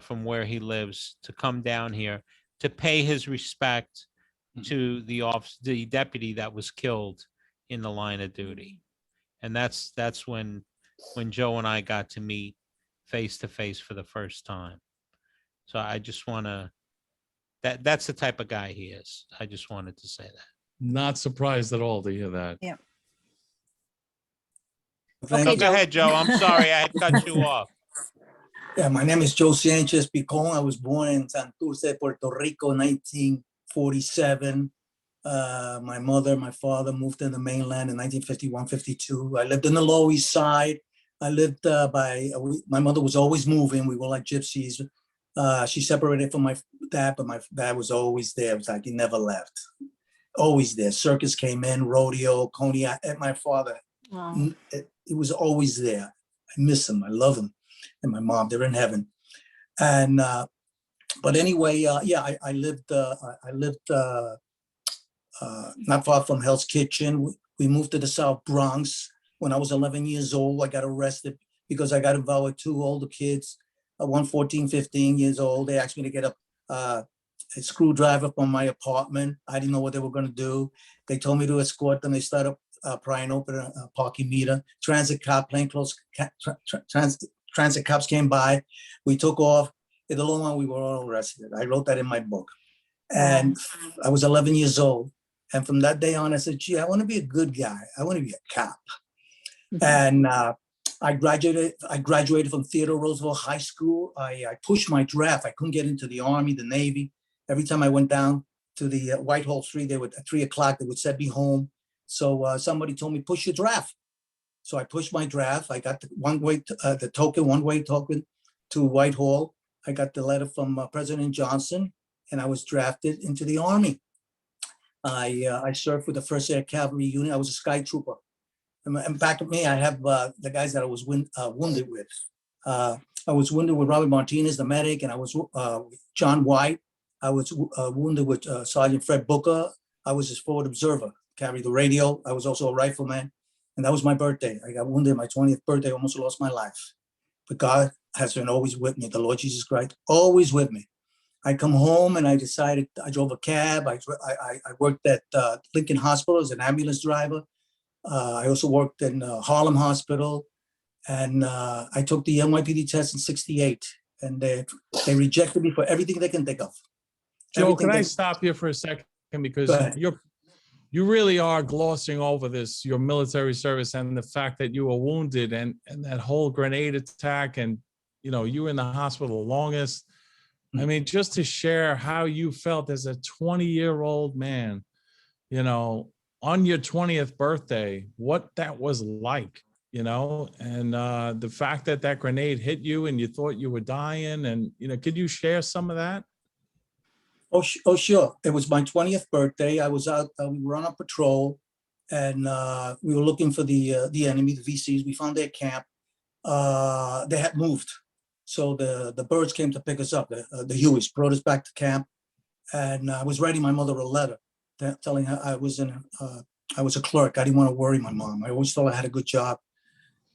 from where he lives to come down here to pay his respect to the deputy that was killed in the line of duty. And that's when Joe and I got to meet face to face for the first time. So I just want to, that's the type of guy he is. I just wanted to say that.
Not surprised at all to hear that.
Yeah.
Thank
No,
you.
go ahead, Joe. I'm sorry, I cut you off.
Yeah, my name is Joe Sanchez Picon. I was born in Santurce, Puerto Rico, 1947. My mother, my father moved in the mainland in 1951, 52. I lived in the Lower East Side. I lived my mother was always moving. We were like gypsies. She separated from my dad, but my dad was always there. It was like he never left. Always there. Circus came in, rodeo, coney. And my father,
Wow.
he was always there. I miss him. I love him. And my mom, they're in heaven. And but anyway, yeah, I lived not far from Hell's Kitchen. We moved to the South Bronx. When I was 11 years old, I got arrested because I got involved with 2 older kids, one 14, 15 years old. They asked me to get a screwdriver from my apartment. I didn't know what they were going to do. They told me to escort them. They started prying open a parking meter. Transit cop, plainclothes transit cops came by. We took off. In the long run, we were all arrested. I wrote that in my book. And I was 11 years old. And from that day on, I said, gee, I want to be a good guy. I want to be a cop. And I graduated from Theodore Roosevelt High School. I pushed my draft. I couldn't get into the Army, the Navy. Every time I went down to the Whitehall Street, they would at 3 o'clock, they would send me home. So somebody told me, push your draft. So I pushed my draft. I got the one-way token to Whitehall. I got the letter from President Johnson, and I was drafted into the Army. I served with the 1st Air Cavalry Unit. I was a sky trooper. And back at me, I have the guys that I was wounded with. I was wounded with Robert Martinez, the medic, and I was John White. I was wounded with Sergeant Fred Booker. I was his forward observer, carried the radio. I was also a rifleman. And that was my birthday. I got wounded my 20th birthday, almost lost my life. But God has been always with me. The Lord Jesus Christ, always with me. I come home and I decided, I drove a cab. I worked at Lincoln Hospital as an ambulance driver. I also worked in Harlem Hospital. And I took the NYPD test in 68. And they rejected me for everything they can think of.
Joe, can I stop you for a second? Because you really are glossing over this, your military service and the fact that you were wounded and that whole grenade attack, and you were in the hospital the longest. I mean, just to share how you felt as a 20-year-old man, on your 20th birthday, what that was like, and the fact that grenade hit you and you thought you were dying, and, could you share some of that?
Oh, sure. It was my 20th birthday. I was out, we were on a patrol, and we were looking for the enemy, the VCs. We found their camp. They had moved. So the birds came to pick us up. The Hueys brought us back to camp. And I was writing my mother a letter telling her I was a clerk. I didn't want to worry my mom. I always thought I had a good job.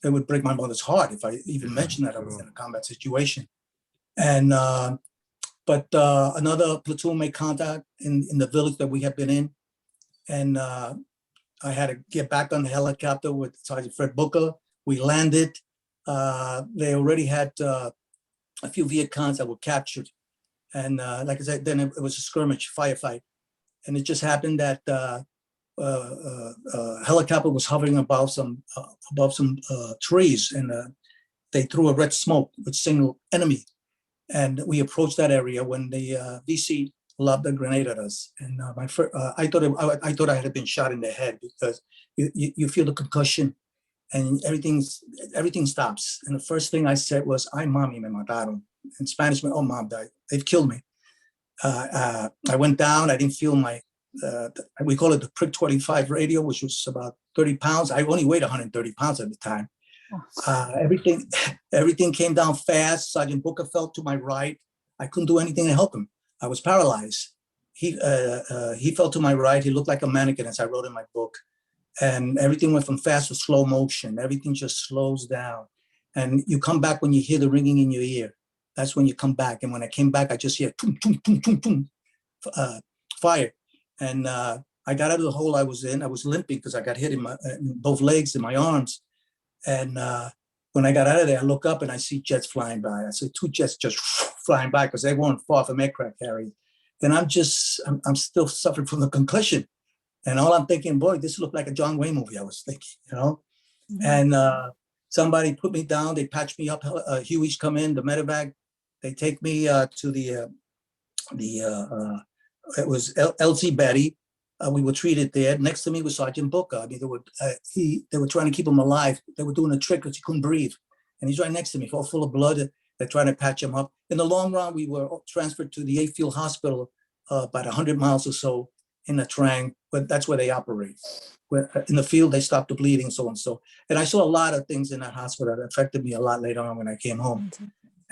It would break my mother's heart if I even mentioned that I was in a combat situation. And but another platoon made contact in the village that we had been in. And I had to get back on the helicopter with Sergeant Fred Booker. We landed. They already had a few Viet Congs that were captured. And like I said, then it was a skirmish firefight. And it just happened that helicopter was hovering above some trees, and they threw a red smoke with single enemy. And we approached that area when the VC lobbed a grenade at us. And I thought I had been shot in the head, because you feel the concussion and everything stops. And the first thing I said was, "Ay, mami, me mataron." In Spanish, "Oh, mom died. They've killed me." I went down. I didn't feel my, we call it the Prick 25 radio, which was about 30 pounds. I only weighed 130 pounds at the time. Everything came down fast. Sergeant Booker fell to my right. I couldn't do anything to help him. I was paralyzed. He fell to my right. He looked like a mannequin, as I wrote in my book. And everything went from fast to slow motion. Everything just slows down. And you come back when you hear the ringing in your ear. That's when you come back. And when I came back, I just hear boom, boom, boom, boom, boom, fire. And I got out of the hole I was in. I was limping because I got hit in both legs and my arms. And when I got out of there, I look up and I see jets flying by. I see 2 jets just flying by, because they weren't far from aircraft carriers. And I'm still suffering from the concussion. And all I'm thinking, boy, this looked like a John Wayne movie, I was thinking, Mm-hmm. And somebody put me down. They patched me up. Hueys come in, the medevac. They take me to it was LC Betty. We were treated there. Next to me was Sergeant Booker. I mean, they were trying to keep him alive. They were doing a trick because he couldn't breathe. And he's right next to me, all full of blood. They're trying to patch him up. In the long run, we were transferred to the A Field Hospital, about 100 miles or so in a Trang, but that's where they operate. In the field, they stopped the bleeding, so and so. And I saw a lot of things in that hospital that affected me a lot later on when I came home.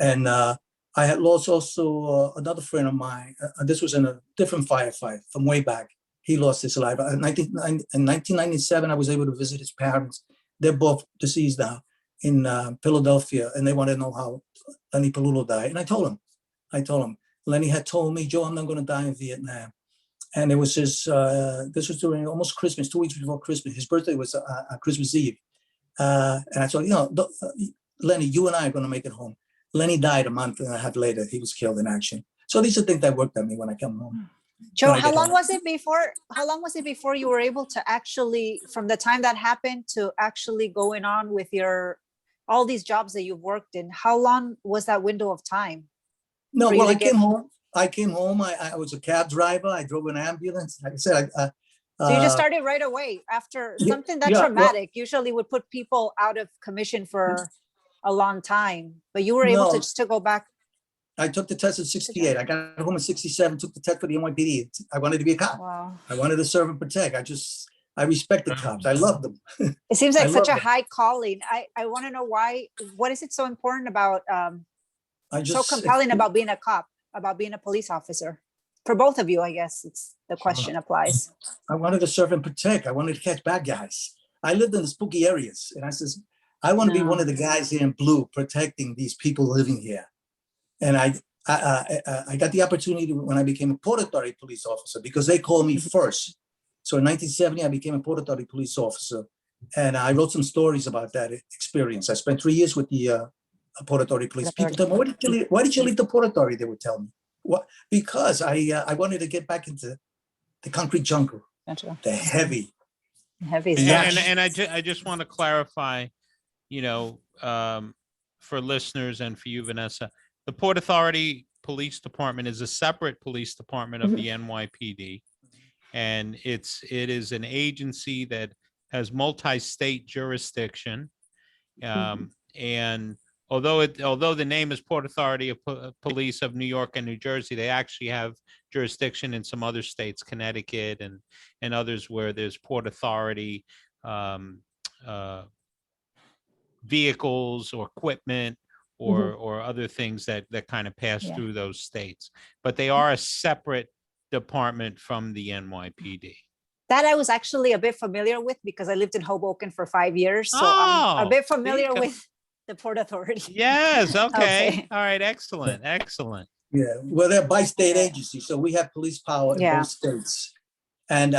And I had lost also another friend of mine. This was in a different firefight from way back. He lost his life. In 1997, I was able to visit his parents. They're both deceased now in Philadelphia, and they wanted to know how Lenny Palullo died. And I told him, Lenny had told me, "Joe, I'm not going to die in Vietnam." And it was this was during almost Christmas, 2 weeks before Christmas. His birthday was Christmas Eve. And I thought, Lenny, you and I are going to make it home. Lenny died a month and a half later. He was killed in action. So these are things that worked on me when I come home.
Joe, how long was it before you were able to actually, from the time that happened to actually going on with all these jobs that you've worked in, how long was that window of time?
No, well, I came home. I was a cab driver. I drove an ambulance. Like I said,
so you just started right away after something that traumatic usually would put people out of commission for a long time, but you were able to go back.
I took the test in 68. I got home in 67, took the test for the NYPD. I wanted to be a cop.
Wow.
I wanted to serve and protect. I respect the cops. I love them.
It seems like such a high calling. I want to know why. What is it so important about, so compelling about being a cop, about being a police officer? For both of you, I guess it's the question applies.
I wanted to serve and protect. I wanted to catch bad guys. I lived in the spooky areas, and I says, I want to be one of the guys here in blue protecting these people living here. And I got the opportunity when I became a Port Authority police officer, because they called me first. So in 1970, I became a Port Authority police officer, and I wrote some stories about that experience. I spent 3 years with the Port Authority police. People tell me, why did you leave the Port Authority? They would tell me. What? Because I wanted to get back into the concrete jungle, the heavy.
And I just want to clarify, for listeners and for you, Vanessa, the Port Authority Police Department is a separate police department of the NYPD, and it is an agency that has multi-state jurisdiction, and although the name is Port Authority of Police of New York and New Jersey, they actually have jurisdiction in some other states, Connecticut and others, where there's Port Authority vehicles or equipment or other things that kind of pass through those states. But they are a separate department from the NYPD. That
I was actually a bit familiar with because I lived in Hoboken for 5 years. So I'm a bit familiar with the Port Authority.
Yes. Okay. All right. Excellent.
Yeah. Well, they're bi-state agencies, so we have police power in both states. And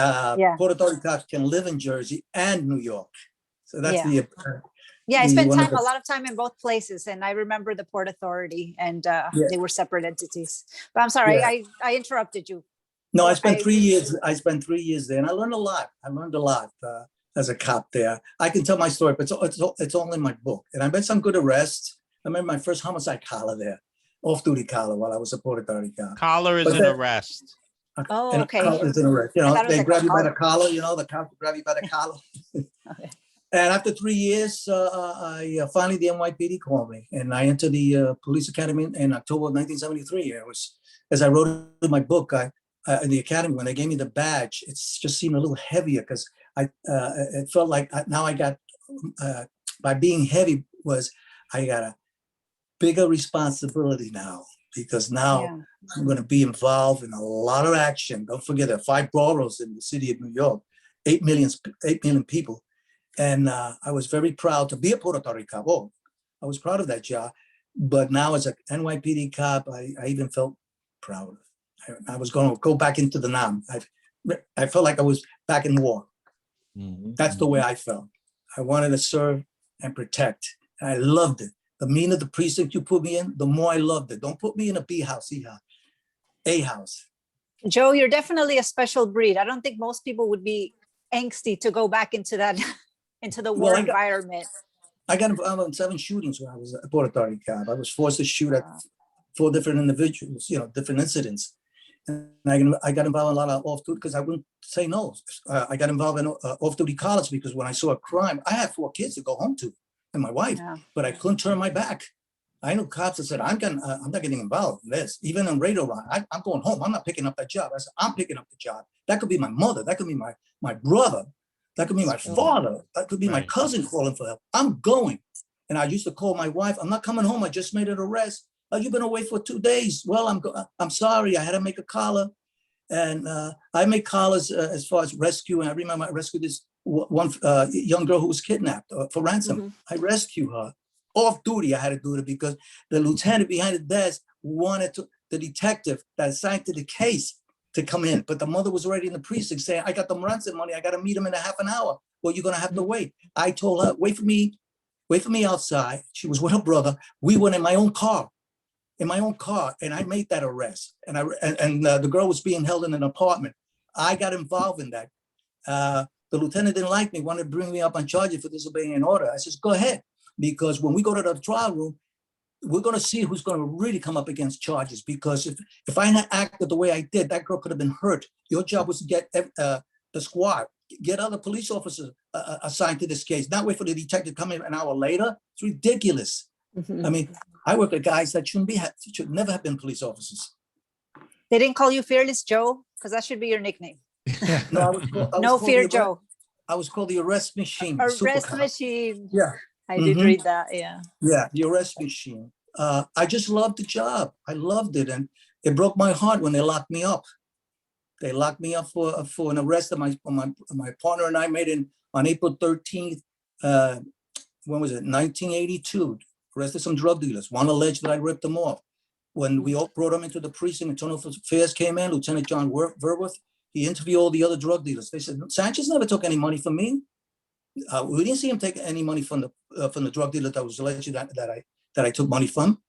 Port Authority cops can live in Jersey and New York. So that's
Yeah, I
The
spent
one of
time, a
the,
lot of time in both places, and I remember the Port Authority, and
yeah,
they were separate entities. But I'm sorry,
yeah.
I interrupted you.
No, I
Go,
spent 3 years. I spent 3 years there, and I learned a lot. I learned a lot as a cop there. I can tell my story, but it's all in my book. And I made some good arrests. I remember my first homicide collar there, off-duty collar, while I was a Port Authority cop.
Collar is
But
an
then,
arrest.
Oh,
and a
okay.
collar is an arrest. You
I
know,
thought it was
they
like
grab
a
you by the
collar.
collar. You know, the cops grab you by the collar.
Okay.
And after 3 years, I finally the NYPD called me, and I entered the police academy in October of 1973. It was, as I wrote in my book, in the academy, when they gave me the badge, it just seemed a little heavier because it felt like now I got by being heavy was I got a bigger responsibility now, because now
Yeah.
I'm going to be involved in a lot of action. Don't forget there are 5 boroughs in the city of New York, 8 million people. And I was very proud to be a Puerto Rican cop. Oh, I was proud of that job. But now as a NYPD cop, I even felt proud. I was going to go back into the NAM. I felt like I was back in war.
Mhm.
That's the way I felt. I wanted to serve and protect. And I loved it. The meaner the precinct you put me in, the more I loved it. Don't put me in a B house, C house, A house.
Joe, you're definitely a special breed. I don't think most people would be angsty to go back into that, into the war
Well,
environment.
I got involved in 7 shootings when I was a Puerto Rican cop. I was forced to shoot at
Wow.
4 different individuals, different incidents. And I got involved in a lot of off-duty because I wouldn't say no. I got involved in off-duty college because when I saw a crime, I had 4 kids to go home to and my wife,
Yeah.
but I couldn't turn my back. I know cops that said, I'm not getting involved in this. Even in radio line, I'm going home. I'm not picking up that job. I said, I'm picking up the job. That could be my mother. That could be my brother. That could be my father. That could be my
Right.
cousin calling for help. I'm going. And I used to call my wife. I'm not coming home. I just made an arrest. Oh, you've been away for 2 days. Well, I'm sorry. I had to make a collar. And I make collars as far as rescue. And I remember I rescued this one young girl who was kidnapped for ransom.
Mhm.
I rescued her. Off duty, I had to do it because the lieutenant behind the desk wanted the detective that assigned to the case to come in. But the mother was already in the precinct saying, I got the ransom money. I got to meet him in a half an hour. Well, you're going to have to wait. I told her, wait for me outside. She was with her brother. We went in my own car, and I made that arrest. And the girl was being held in an apartment. I got involved in that. The lieutenant didn't like me, wanted to bring me up on charges for disobeying an order. I says, go ahead, because when we go to the trial room, we're going to see who's going to really come up against charges. Because if I had acted the way I did, that girl could have been hurt. Your job was to get the squad, get other police officers assigned to this case, not wait for the detective to come in an hour later. It's ridiculous.
Mhm.
I mean, I work with guys that should never have been police officers.
They didn't call you Fearless Joe? Because that should be your nickname.
No, I was
No
called
Fear
the
Joe.
I was called the arrest machine. the super
Arrest
cop.
machine.
Yeah,
I did
Mhm.
read that. Yeah.
yeah, the arrest machine. I just loved the job. I loved it, and it broke my heart when they locked me up. They locked me up for an arrest that my partner and I made on April 13th. When was it? 1982. Arrested some drug dealers. One alleged that I ripped them off. When we all brought them into the precinct, Internal Affairs came in, Lieutenant John Verworth, he interviewed all the other drug dealers. They said, Sanchez never took any money from me. We didn't see him take any money from the drug dealer that was alleged that I took money from.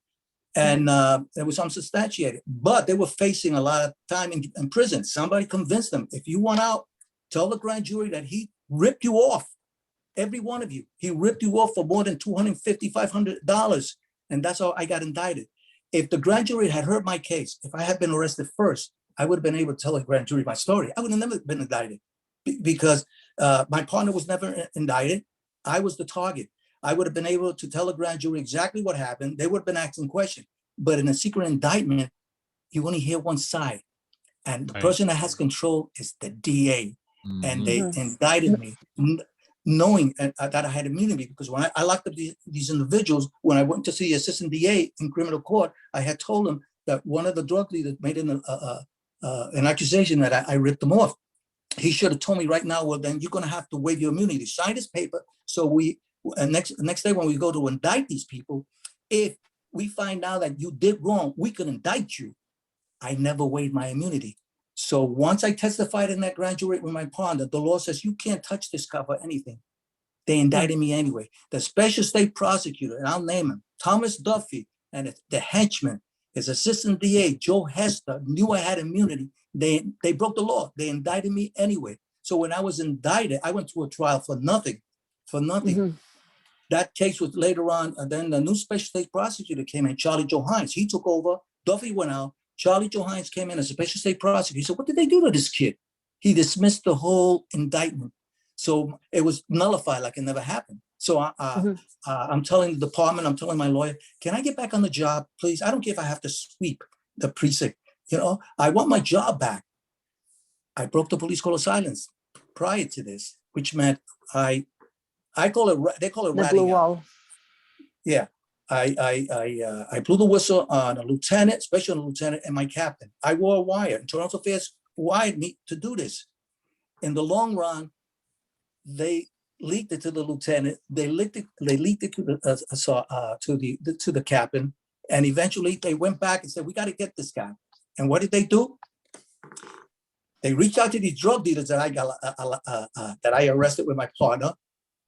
And it was unsubstantiated. But they were facing a lot of time in prison. Somebody convinced them, if you want out, tell the grand jury that he ripped you off. Every one of you. He ripped you off for more than $250, $500. And that's how I got indicted. If the grand jury had heard my case, if I had been arrested first, I would have been able to tell the grand jury my story. I would have never been indicted because my partner was never indicted. I was the target. I would have been able to tell the grand jury exactly what happened. They would have been asking questions. But in a secret indictment, you only hear one side. And the
Right.
person that has control is the DA. And they
Mhm.
indicted me knowing that I had immunity, because when I locked up these individuals, when I went to see the assistant DA in criminal court, I had told him that one of the drug leaders made an accusation that I ripped them off. He should have told me right now, well, then you're going to have to waive your immunity. Sign this paper. So next day when we go to indict these people, if we find out that you did wrong, we can indict you. I never waived my immunity. So once I testified in that grand jury with my partner, the law says you can't touch this guy for anything. They indicted me anyway. The special state prosecutor, and I'll name him, Thomas Duffy, and the henchman, his assistant DA, Joe Hester, knew I had immunity. They broke the law. They indicted me anyway. So when I was indicted, I went to a trial for nothing, That case was later on, and then the new special state prosecutor came in, Charlie Joe Hines. He took over. Duffy went out. Charlie Joe Hines came in as a special state prosecutor. He said, what did they do to this kid? He dismissed the whole indictment. So it was nullified like it never happened. So I'm telling the department, I'm telling my lawyer, can I get back on the job, please? I don't care if I have to sweep the precinct. I want my job back. I broke the police code of silence prior to this, which meant they call it
The
ratting
blue
out.
wall.
Yeah, I blew the whistle on a lieutenant, special lieutenant, and my captain. I wore a wire. Internal Affairs wired me to do this. In the long run, they leaked it to the lieutenant. They leaked it to the captain, and eventually they went back and said, "We got to get this guy." And what did they do? They reached out to these drug dealers that I arrested with my partner,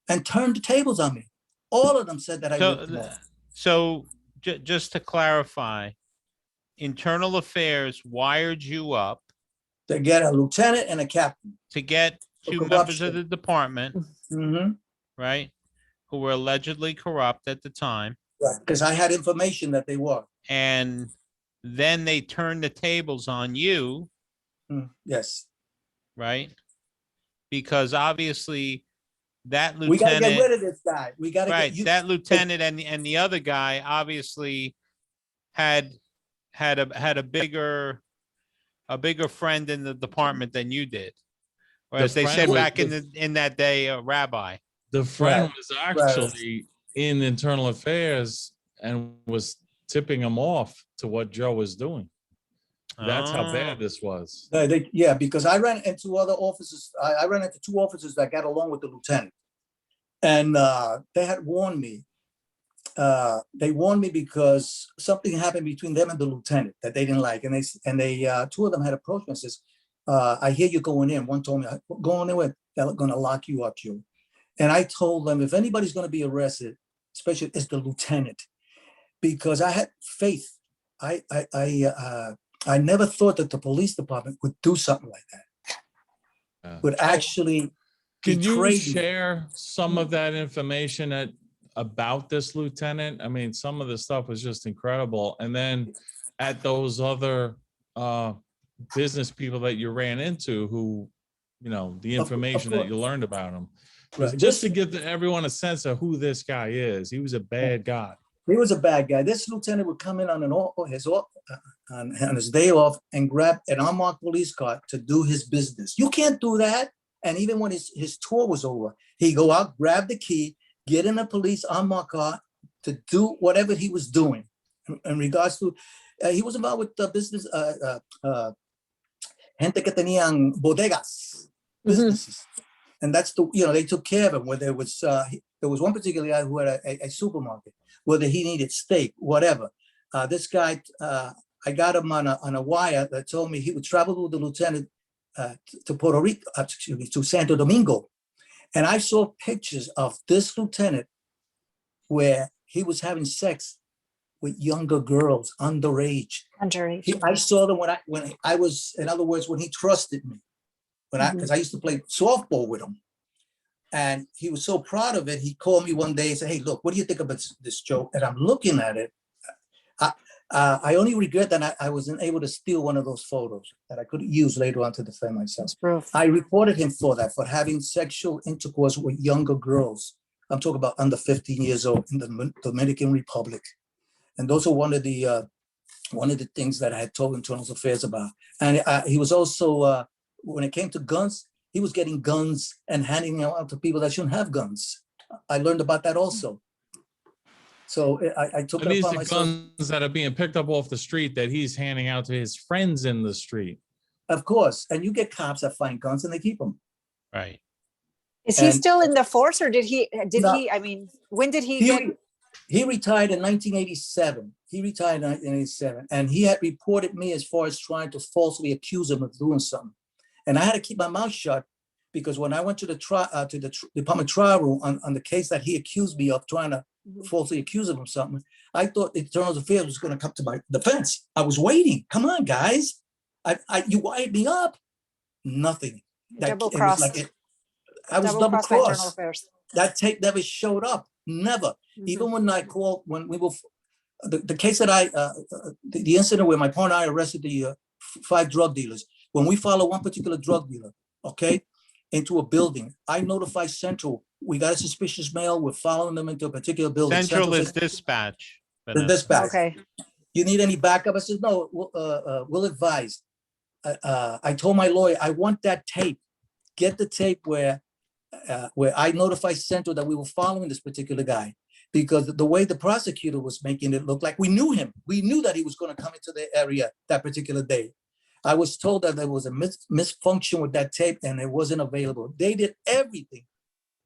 and turned the tables on me. All of them said that I ripped them off.
So just to clarify, Internal Affairs wired you up
To get a lieutenant and a captain.
to get
For
two members of
corruption.
the department, right, who were allegedly corrupt at the time,
Right, because I had information that they were.
and then they turned the tables on you,
Yes.
right? Because obviously that
We got to get rid
lieutenant,
of this guy. We got to
right,
get you.
that lieutenant and the other guy obviously had a bigger friend in the department than you did. Or
The
as they
friend
said
was-
back in that day, a rabbi.
The friend
Right,
was actually in internal affairs and was tipping him off to what Joe was doing. That's how
Oh.
bad this was.
Yeah, because I ran into other officers. I ran into two officers that got along with the lieutenant. And they had warned me. They warned me because something happened between them and the lieutenant that they didn't like. And they two of them had approached me and says, I hear you going in. One told me, going in, they're going to lock you up, Joe. And I told them, if anybody's going to be arrested, especially it's the lieutenant, because I had faith. I never thought that the police department would do something like that.
Yeah.
Would actually
Can you
betray me.
share some of that information about this lieutenant? I mean, some of the stuff was just incredible. And then at those other business people that you ran into who, the information that you learned about him.
Right.
Just to give everyone a sense of who this guy is. He was a bad guy.
He was a bad guy. This lieutenant would come in on his day off and grab an unmarked police car to do his business. You can't do that. And even when his tour was over, he'd go out, grab the key, get in a police unmarked car to do whatever he was doing. In regards to, he was involved with the business, gente que tenían bodegas, businesses. And that's they took care of him. Whether it was, there was one particular guy who had a supermarket, whether he needed steak, whatever. This guy, I got him on a wire that told me he would travel with the lieutenant to Puerto Rico, to Santo Domingo. And I saw pictures of this lieutenant where he was having sex with younger girls, underage. I saw them when I was, in other words, when he trusted me. Because I used to play softball with him. And he was so proud of it, he called me one day and said, hey, look, what do you think about this, Joe? And I'm looking at it. I only regret that I wasn't able to steal one of those photos that I could use later on to defend myself. I reported him for that, for having sexual intercourse with younger girls. I'm talking about under 15 years old in the Dominican Republic. And those are one of the things that I had told Internal Affairs about. And he was also, when it came to guns, he was getting guns and handing them out to people that shouldn't have guns. I learned about that also. So I took it
These
upon
are
myself.
guns that are being picked up off the street that he's handing out to his friends in the street.
Of course. And you get cops that find guns and they keep them.
Right.
Is he
And-
still in the force, or
No.
I mean, when did he get?
He retired in 1987. He retired in 1987. And he had reported me as far as trying to falsely accuse him of doing something. And I had to keep my mouth shut because when I went to the department trial room on the case that he accused me of trying to falsely accuse him of something, I thought Internal Affairs was going to come to my defense. I was waiting. Come on, guys. You wired me up. Nothing.
Double
It was like
crossed.
I was double
crossed by Internal
crossed.
Affairs.
That tape never showed up. Never. Even when I called, when we were, the case that the incident where my partner and I arrested the 5 drug dealers, when we follow one particular drug dealer, okay, into a building, I notify Central. We got a suspicious mail. We're following them into a particular building.
Central is
says,
dispatch.
the
Vanessa.
dispatch.
Okay.
You need any backup? I said, no, we'll advise. I told my lawyer, I want that tape. Get the tape where I notified Central that we were following this particular guy, because the way the prosecutor was making it look like we knew him. We knew that he was going to come into the area that particular day. I was told that there was a misfunction with that tape and it wasn't available. They did everything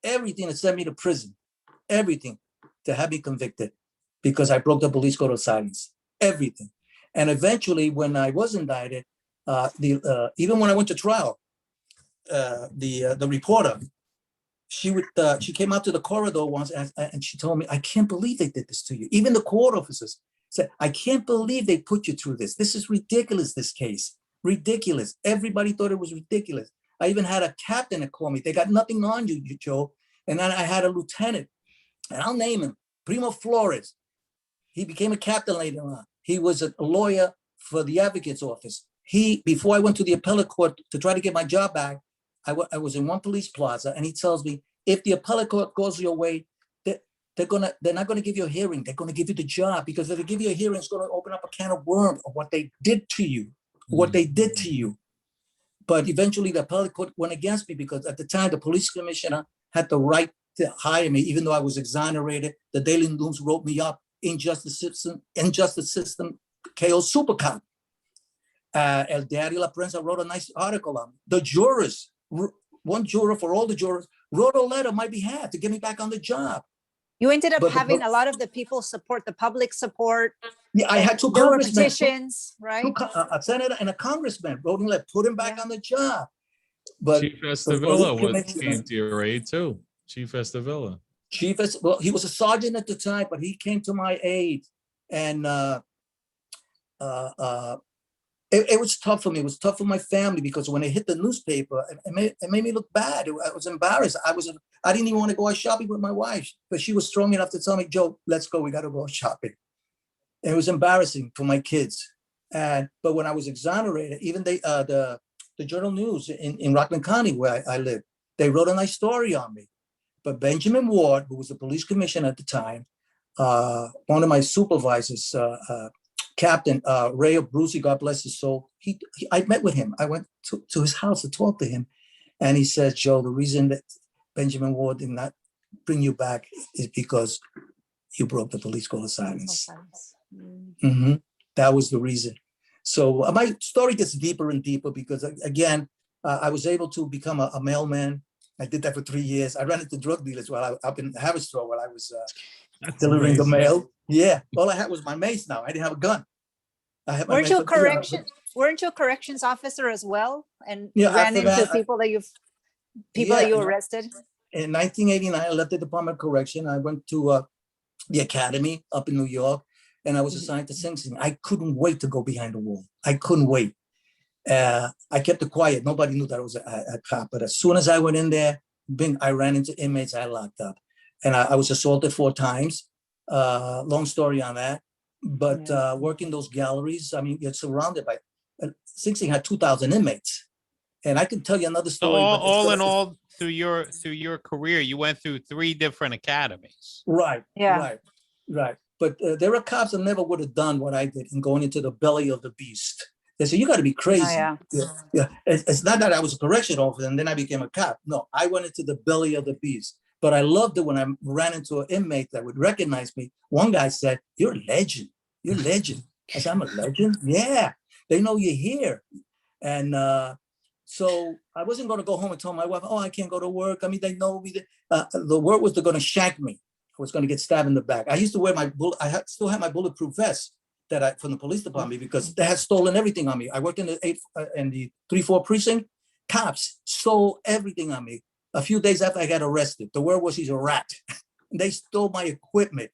to send me to prison, everything to have me convicted because I broke the police code of silence, everything. And eventually when I was indicted, even when I went to trial, the reporter, she came out to the corridor once and she told me, I can't believe they did this to you. Even the court officers said, I can't believe they put you through this. This is ridiculous, this case. Ridiculous. Everybody thought it was ridiculous. I even had a captain that called me. They got nothing on you, Joe. And then I had a lieutenant, and I'll name him, Primo Flores. He became a captain later on. He was a lawyer for the advocate's office. Before I went to the appellate court to try to get my job back, I was in one police plaza, and he tells me, if the appellate court goes your way, they're not gonna give you a hearing. They're gonna give you the job, because if they give you a hearing, it's gonna open up a can of worms of what they did to you, But eventually the appellate court went against me, because at the time the police commissioner had the right to hire me, even though I was exonerated. The Daily News wrote me up, injustice system, KO super cop. El Diario La Prensa wrote a nice article on me. The jurors, one juror for all the jurors, wrote a letter on my behalf to get me back on the job.
You ended up having a lot of the people support, the public support.
Yeah, I had 2
There were
congressmen,
petitions, right?
a senator and a congressman wrote me like, put him back on the job. But
Chief Estevilla came to your aid too. Chief Estevilla.
Well, he was a sergeant at the time, but he came to my aid, and it was tough for me. It was tough for my family, because when it hit the newspaper, it made me look bad. I was embarrassed. I didn't even want to go out shopping with my wife, but she was strong enough to tell me, Joe, let's go. We got to go shopping. It was embarrassing for my kids. But when I was exonerated, even the Journal News in Rockland County, where I live, they wrote a nice story on me. But Benjamin Ward, who was the police commissioner at the time, one of my supervisors, Captain Ray Brucey, God bless his soul, I met with him. I went to his house to talk to him. And he said, Joe, the reason that Benjamin Ward did not bring you back is because you broke the police code of silence. That was the reason. So my story gets deeper and deeper, because again, I was able to become a mailman. I did that for 3 years. I ran into drug dealers while up in Haverstraw while I was delivering the mail. Yeah, all I had was my mace now. I didn't have a gun. I had my
Weren't
mace,
you a
but, yeah,
correction? Weren't you a corrections officer as well? And
Yeah,
ran
after
into
that,
people that you
Yeah,
arrested?
in 1989, I left the Department of Correction. I went to the academy up in New York, and I was assigned to Sing Sing. I couldn't wait to go behind the wall. I couldn't wait. I kept it quiet. Nobody knew that I was a cop. But as soon as I went in there, I ran into inmates I locked up. And I was assaulted 4 times. Long story on that. But working those galleries, I mean, you're surrounded by, Sing Sing had 2,000 inmates. And I can tell you another
So
story.
all in all, through your career, you went through 3 different academies.
Right.
Yeah.
Right. But there are cops that never would have done what I did in going into the belly of the beast. They say, you got to be crazy.
Oh,
Yeah. It's not that I was a correction officer and then I became a cop. No, I went into the belly of the beast. But I loved it when I ran into an inmate that would recognize me. One guy said, you're a legend. You're a legend. I said, I'm a legend? Yeah. They know you're here. And so I wasn't going to go home and tell my wife, oh, I can't go to work. I mean, they know me. The word was they're going to shank me. I was going to get stabbed in the back. I used to wear still had my bulletproof vest from the police department, because they had stolen everything on me. I worked in the 3-4 precinct. Cops stole everything on me. A few days after I got arrested, the word was he's a rat. They stole my equipment.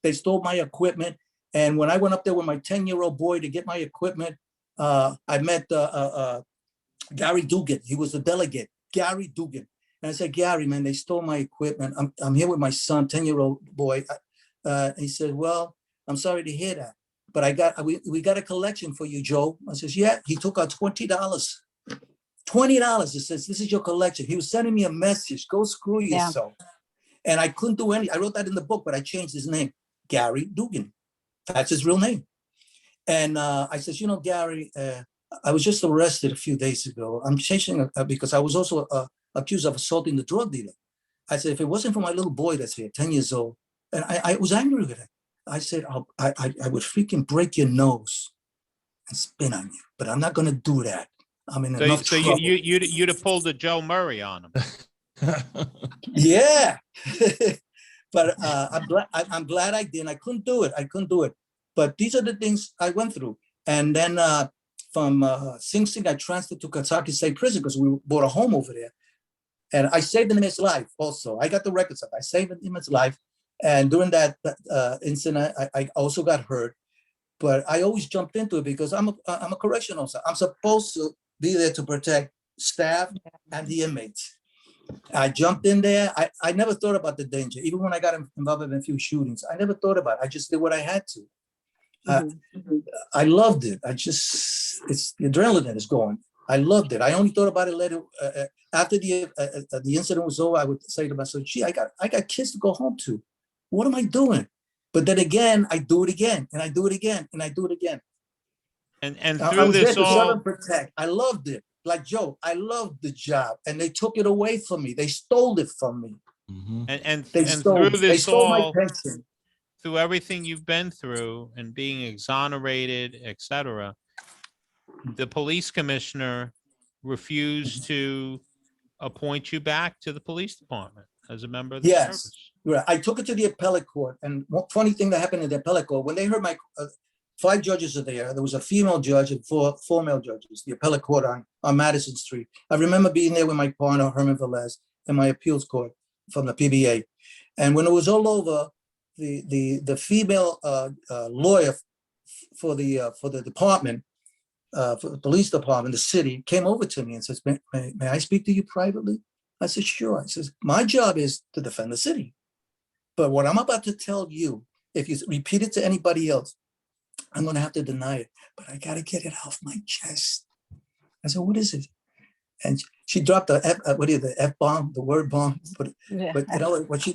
They stole my equipment. And when I went up there with my 10-year-old boy to get my equipment, I met Gary Dugan. He was the delegate, Gary Dugan. And I said, Gary, man, they stole my equipment. I'm here with my son, 10-year-old boy. He said, well, I'm sorry to hear that, but we got a collection for you, Joe. I says, yeah. He took out $20. $20. It says, this is your collection. He was sending me a message. Go screw yourself. And I couldn't do any. I wrote that in the book, but I changed his name, Gary Dugan. That's his real name. And I says, you know, Gary, I was just arrested a few days ago. I'm chasing because I was also accused of assaulting the drug dealer. I said, if it wasn't for my little boy that's here, 10 years old, and I was angry with him. I said, I would freaking break your nose and spin on you, but I'm not going to do that. I'm in enough trouble.
You'd have pulled a Joe Murray on him.
Yeah. But I'm glad I didn't. I couldn't do it. But these are the things I went through. And then from Sing Sing, I transferred to Kentucky State Prison because we bought a home over there. And I saved him his life also. I got the records up. I saved him his life. And during that incident, I also got hurt. But I always jumped into it because I'm a correctional officer. I'm supposed to be there to protect staff and the inmates. I jumped in there. I never thought about the danger. Even when I got involved in a few shootings, I never thought about it. I just did what I had to. I loved it. It's the adrenaline is going. I loved it. I only thought about it later. After the incident was over, I would say to myself, gee, I got kids to go home to. What am I doing? But then again, I do it again, and I do it again, and I do it again.
And
I
through
was
this
there to serve
all,
and protect. I loved it. Like Joe, I loved the job, and they took it away from me. They stole it from me.
and
They
through
they
this
stole my
all,
pension.
through everything you've been through and being exonerated, etc., the police commissioner refused to appoint you back to the police department as a member of the
Yes.
service.
Right. I took it to the appellate court, and one funny thing that happened in the appellate court, when they heard my 5 judges are there, there was a female judge and four male judges, the appellate court on Madison Street. I remember being there with my partner, Herman Velez, in my appeals court from the PBA. And when it was all over, the female lawyer for the department, for the police department, the city, came over to me and says, may I speak to you privately? I said, sure. I says, my job is to defend the city. But what I'm about to tell you, if you repeat it to anybody else, I'm going to have to deny it. But I got to get it off my chest. I said, what is it? And she dropped the F-bomb, the word bomb. But you know what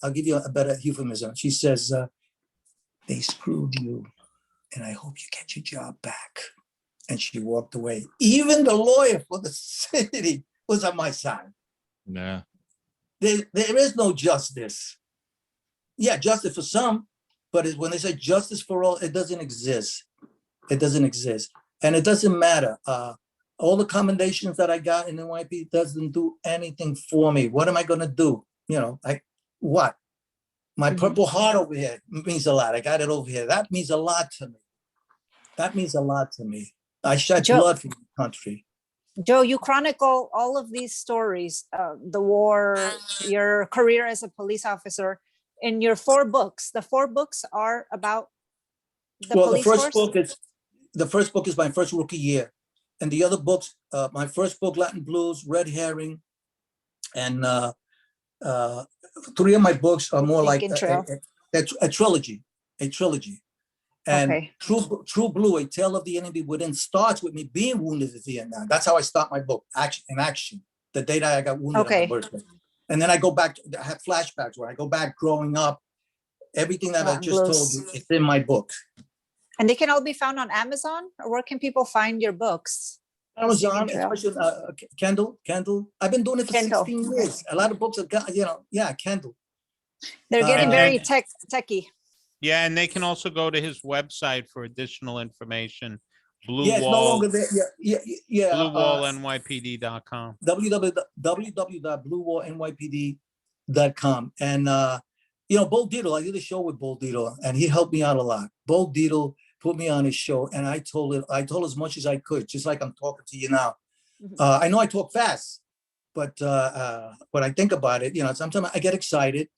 I'll give you a better euphemism. She says, they screwed you, and I hope you get your job back. And she walked away. Even the lawyer for the city was on my side.
Yeah.
There is no justice. Yeah, justice for some, but when they say justice for all, it doesn't exist. It doesn't exist. And it doesn't matter. All the commendations that I got in NYPD doesn't do anything for me. What am I going to do? You know, what? My Purple Heart over here means a lot. I got it over here. That means a lot to me. That means a lot to me. I shed blood for the country.
Joe, you chronicle all of these stories, the war, your career as a police officer, in your 4 books. The 4 books are about the police force?
The first book is my first rookie year. And the other books, my first book, Latin Blues, Red Herring, and 3 of my books are more like a trilogy. And
Okay.
True Blue, A Tale of the Enemy Within, starts with me being wounded in Vietnam. That's how I start my book, Action, the day that I got wounded on my birthday. And then I go back, I have flashbacks where I go back growing up. Everything that I just told you, it's in my book.
And they can all be found on Amazon? Or where can people find your books?
Amazon, especially Kindle. I've been doing it for 16 years. A lot of books have got, Kindle.
They're getting very techy.
Yeah, and they can also go to his website for additional information.
It's no longer there.
BlueWallNYPD.com.
www.bluewallnypd.com. And Bo Dietl, I did a show with Bo Dietl, and he helped me out a lot. Bo Dietl put me on his show, and I told as much as I could, just like I'm talking to you now. I know I talk fast, but when I think about it, sometimes I get excited.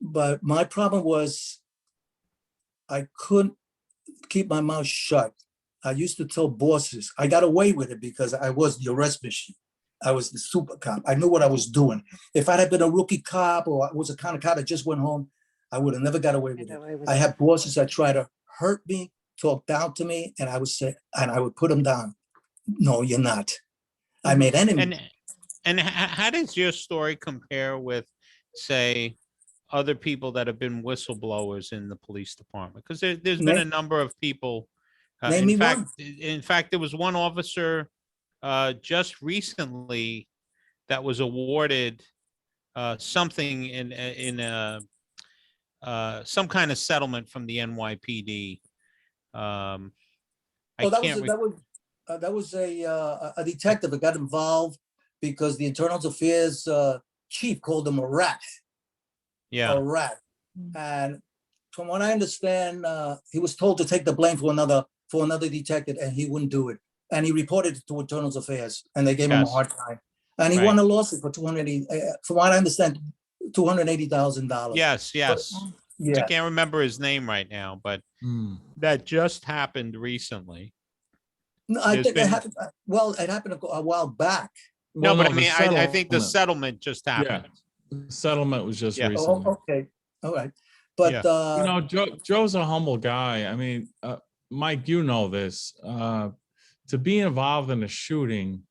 But my problem was I couldn't keep my mouth shut. I used to tell bosses, I got away with it because I was the arrest machine. I was the super cop. I knew what I was doing. If I'd have been a rookie cop or I was a kind of cop that just went home, I would have never got away with it. I had bosses that try to hurt me, talk down to me, and I would say, and I would put them down. No, you're not. I made enemies.
And how does your story compare with, say, other people that have been whistleblowers in the police department? Because there's been a number of people.
Name me one.
In fact, there was one officer just recently that was awarded something in some kind of settlement from the NYPD.
That was a detective that got involved because the Internal Affairs chief called him a rat.
Yeah.
A rat. And from what I understand, he was told to take the blame for another detective, and he wouldn't do it. And he reported it to Internal Affairs, and they gave him a hard time. And he won a lawsuit for from what I understand, $280,000.
Yes.
Yeah.
I can't remember his name right now, but that just happened recently.
No, I think it happened. Well, it happened a while back.
No, but I mean, I think the settlement just happened.
Yeah. The settlement was just recently.
Oh, okay. All right. But
Joe's a humble guy. I mean, Mike, you know this. To be involved in a shooting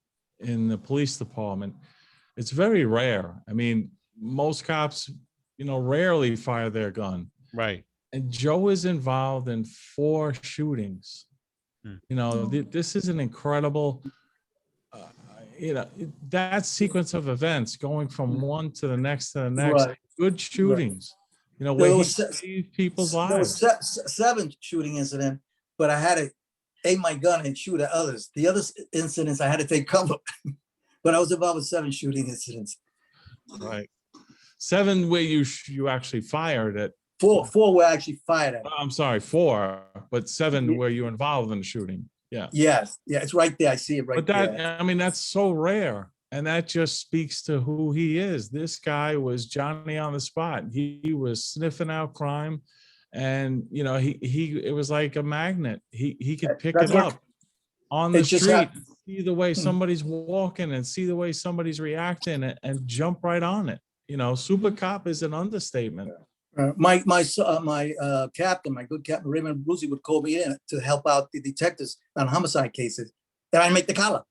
in the police department, it's very rare. I mean, most cops, rarely fire their gun.
Right.
And Joe is involved in 4 shootings. This is an incredible, that sequence of events going from one to the next to the next. Right. Good shootings. Where he saved people's lives.
There was 7 shooting incident, but I had to aim my gun and shoot at others. The other incidents I had to take cover, but I was involved with 7 shooting incidents.
Right. 7 where you actually fired at.
4 where I actually fired at.
I'm sorry, 4, but 7 where you were involved in the shooting. Yeah.
Yes. Yeah, it's right there. I see it right there.
But I mean, that's so rare. And that just speaks to who he is. This guy was Johnny on the spot. He was sniffing out crime, and it was like a magnet. He could pick it up on the street, see the way somebody's walking, and see the way somebody's reacting, and jump right on it. Super cop is an understatement.
My captain, my good captain Raymond Brucey, would call me in to help out the detectives on homicide cases, and I make the collar.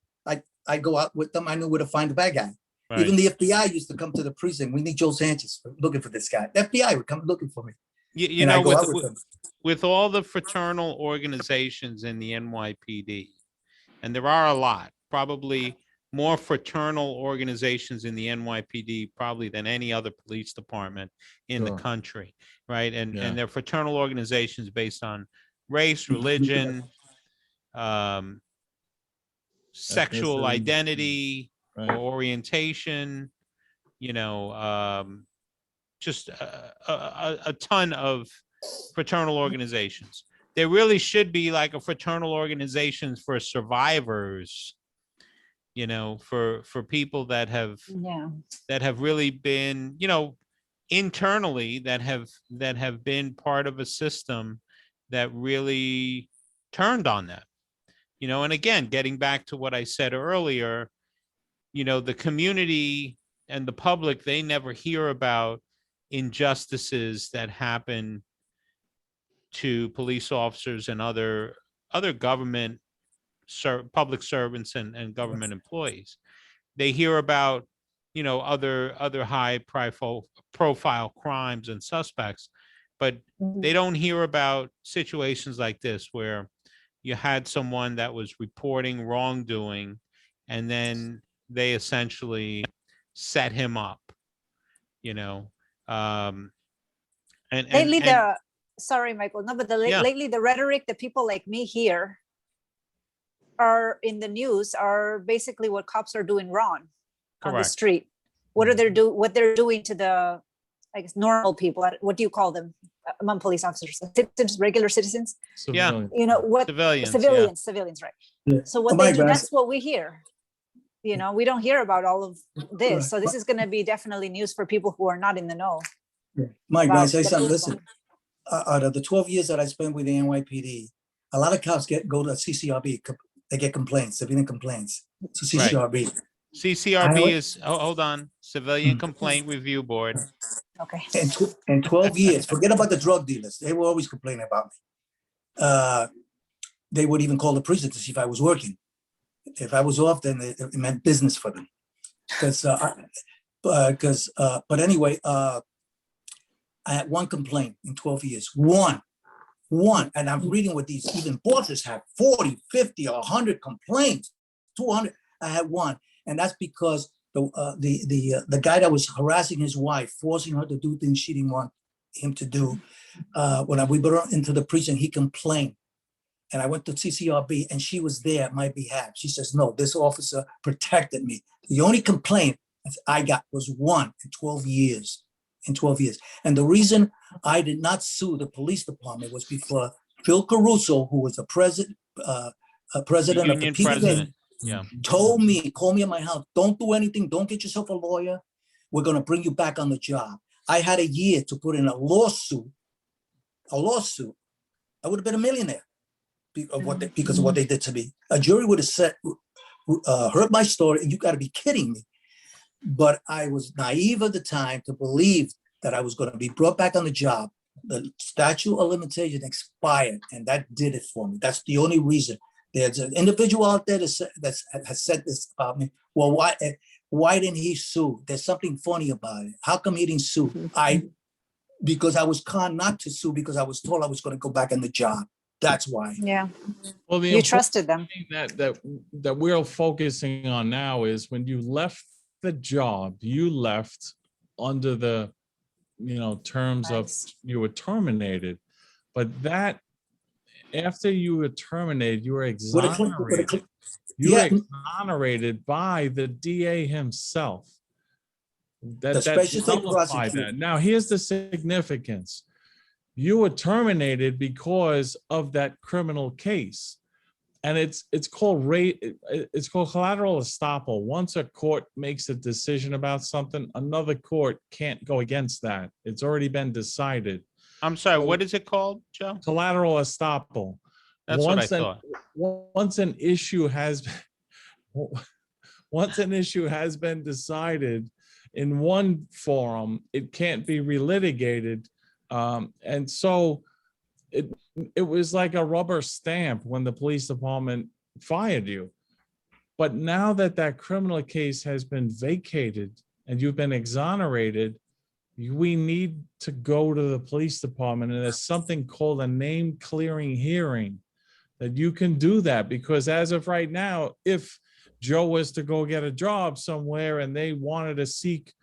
I go out with them. I knew where to find the bad guy. Right. Even the FBI used to come to the precinct. We need Joe Sanchez, looking for this guy. The FBI would come looking for me.
With all the fraternal organizations in the NYPD, and there are a lot, probably more fraternal organizations in the NYPD probably than any other police department in the country, right? And they're fraternal organizations based on race, religion, sexual identity, or orientation, just a ton of fraternal organizations. There really should be like a fraternal organizations for survivors, for people that have really been, internally that have been part of a system that really turned on them. And again, getting back to what I said earlier, the community and the public, they never hear about injustices that happen to police officers and other government public servants and government employees. They hear about, other high profile crimes and suspects, but they don't hear about situations like this where you had someone that was reporting wrongdoing, and then they essentially set him up,
lately sorry, Michael, no, but lately the rhetoric that people like me hear are in the news are basically what cops are doing wrong on the street. What they're doing to the, I guess, normal people. What do you call them among police officers? Citizens, regular citizens.
Civilians.
Civilians, right? Yeah. So what they do, that's what we hear. You know, we don't hear about all of this.
Right.
So this is going to be definitely news for people who are not in the know.
Mike, can I
about
say
the
something?
police
Listen, out of the 12 years that I spent with the NYPD, a lot of cops go to CCRB. They get complaints, civilian complaints. So
Right.
CCRB.
CCRB is, hold on, Civilian Complaint Review Board.
Okay.
In 12 years, forget about the drug dealers. They were always complaining about me. They would even call the prison to see if I was working. If I was off, then it meant business for them. But anyway, I had one complaint in 12 years. One. And I'm reading what these even bosses have 40, 50, or 100 complaints, 200. I had one. And that's because the guy that was harassing his wife, forcing her to do things she didn't want him to do, when we brought her into the prison, he complained. And I went to CCRB and she was there at my behalf. She says, no, this officer protected me. The only complaint I got was one in 12 years. And the reason I did not sue the police department was because Phil Caruso, who was the president of the
Union
PTA,
president. Yeah.
told me, call me at my house, don't do anything, don't get yourself a lawyer. We're going to bring you back on the job. I had a year to put in a lawsuit. I would have been a millionaire because of what they did to me. A jury would have said, heard my story, and you got to be kidding me. But I was naive at the time to believe that I was going to be brought back on the job. The statute of limitation expired, and that did it for me. That's the only reason. There's an individual out there that has said this about me. Well, why didn't he sue? There's something funny about it. How come he didn't sue? Because I was conned not to sue because I was told I was going to go back on the job. That's why.
Yeah.
Well, the
You trusted them.
important thing that we're focusing on now is when you left the job, you left under the terms of
Nice.
you were terminated, but that after you were terminated, you were exonerated. You were exonerated by the DA himself.
The special state prosecutor.
That. Now, here's the significance. You were terminated because of that criminal case. And it's called collateral estoppel. Once a court makes a decision about something, another court can't go against that. It's already been decided.
I'm sorry, what is it called, Joe?
Collateral estoppel.
That's what I thought.
Once an issue has been decided in one forum, it can't be relitigated. And so it was like a rubber stamp when the police department fired you. But now that criminal case has been vacated and you've been exonerated, we need to go to the police department, and there's something called a name clearing hearing that you can do that, because as of right now, if Joe was to go get a job somewhere and they wanted to seek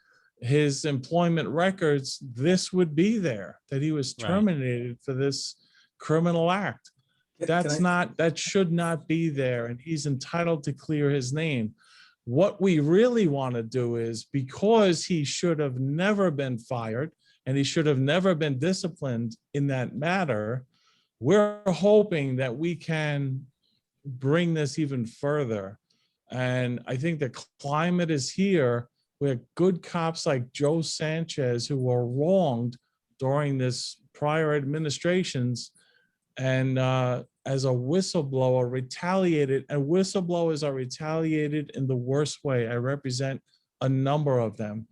his employment records, this would be there, that he was terminated for this criminal act. That should not be there, and he's entitled to clear his name. What we really want to do is, because he should have never been fired and he should have never been disciplined in that matter, we're hoping that we can bring this even further. And I think the climate is here where good cops like Joe Sanchez, who were wronged during this prior administrations, and as a whistleblower retaliated, and whistleblowers are retaliated in the worst way. I represent a number of them.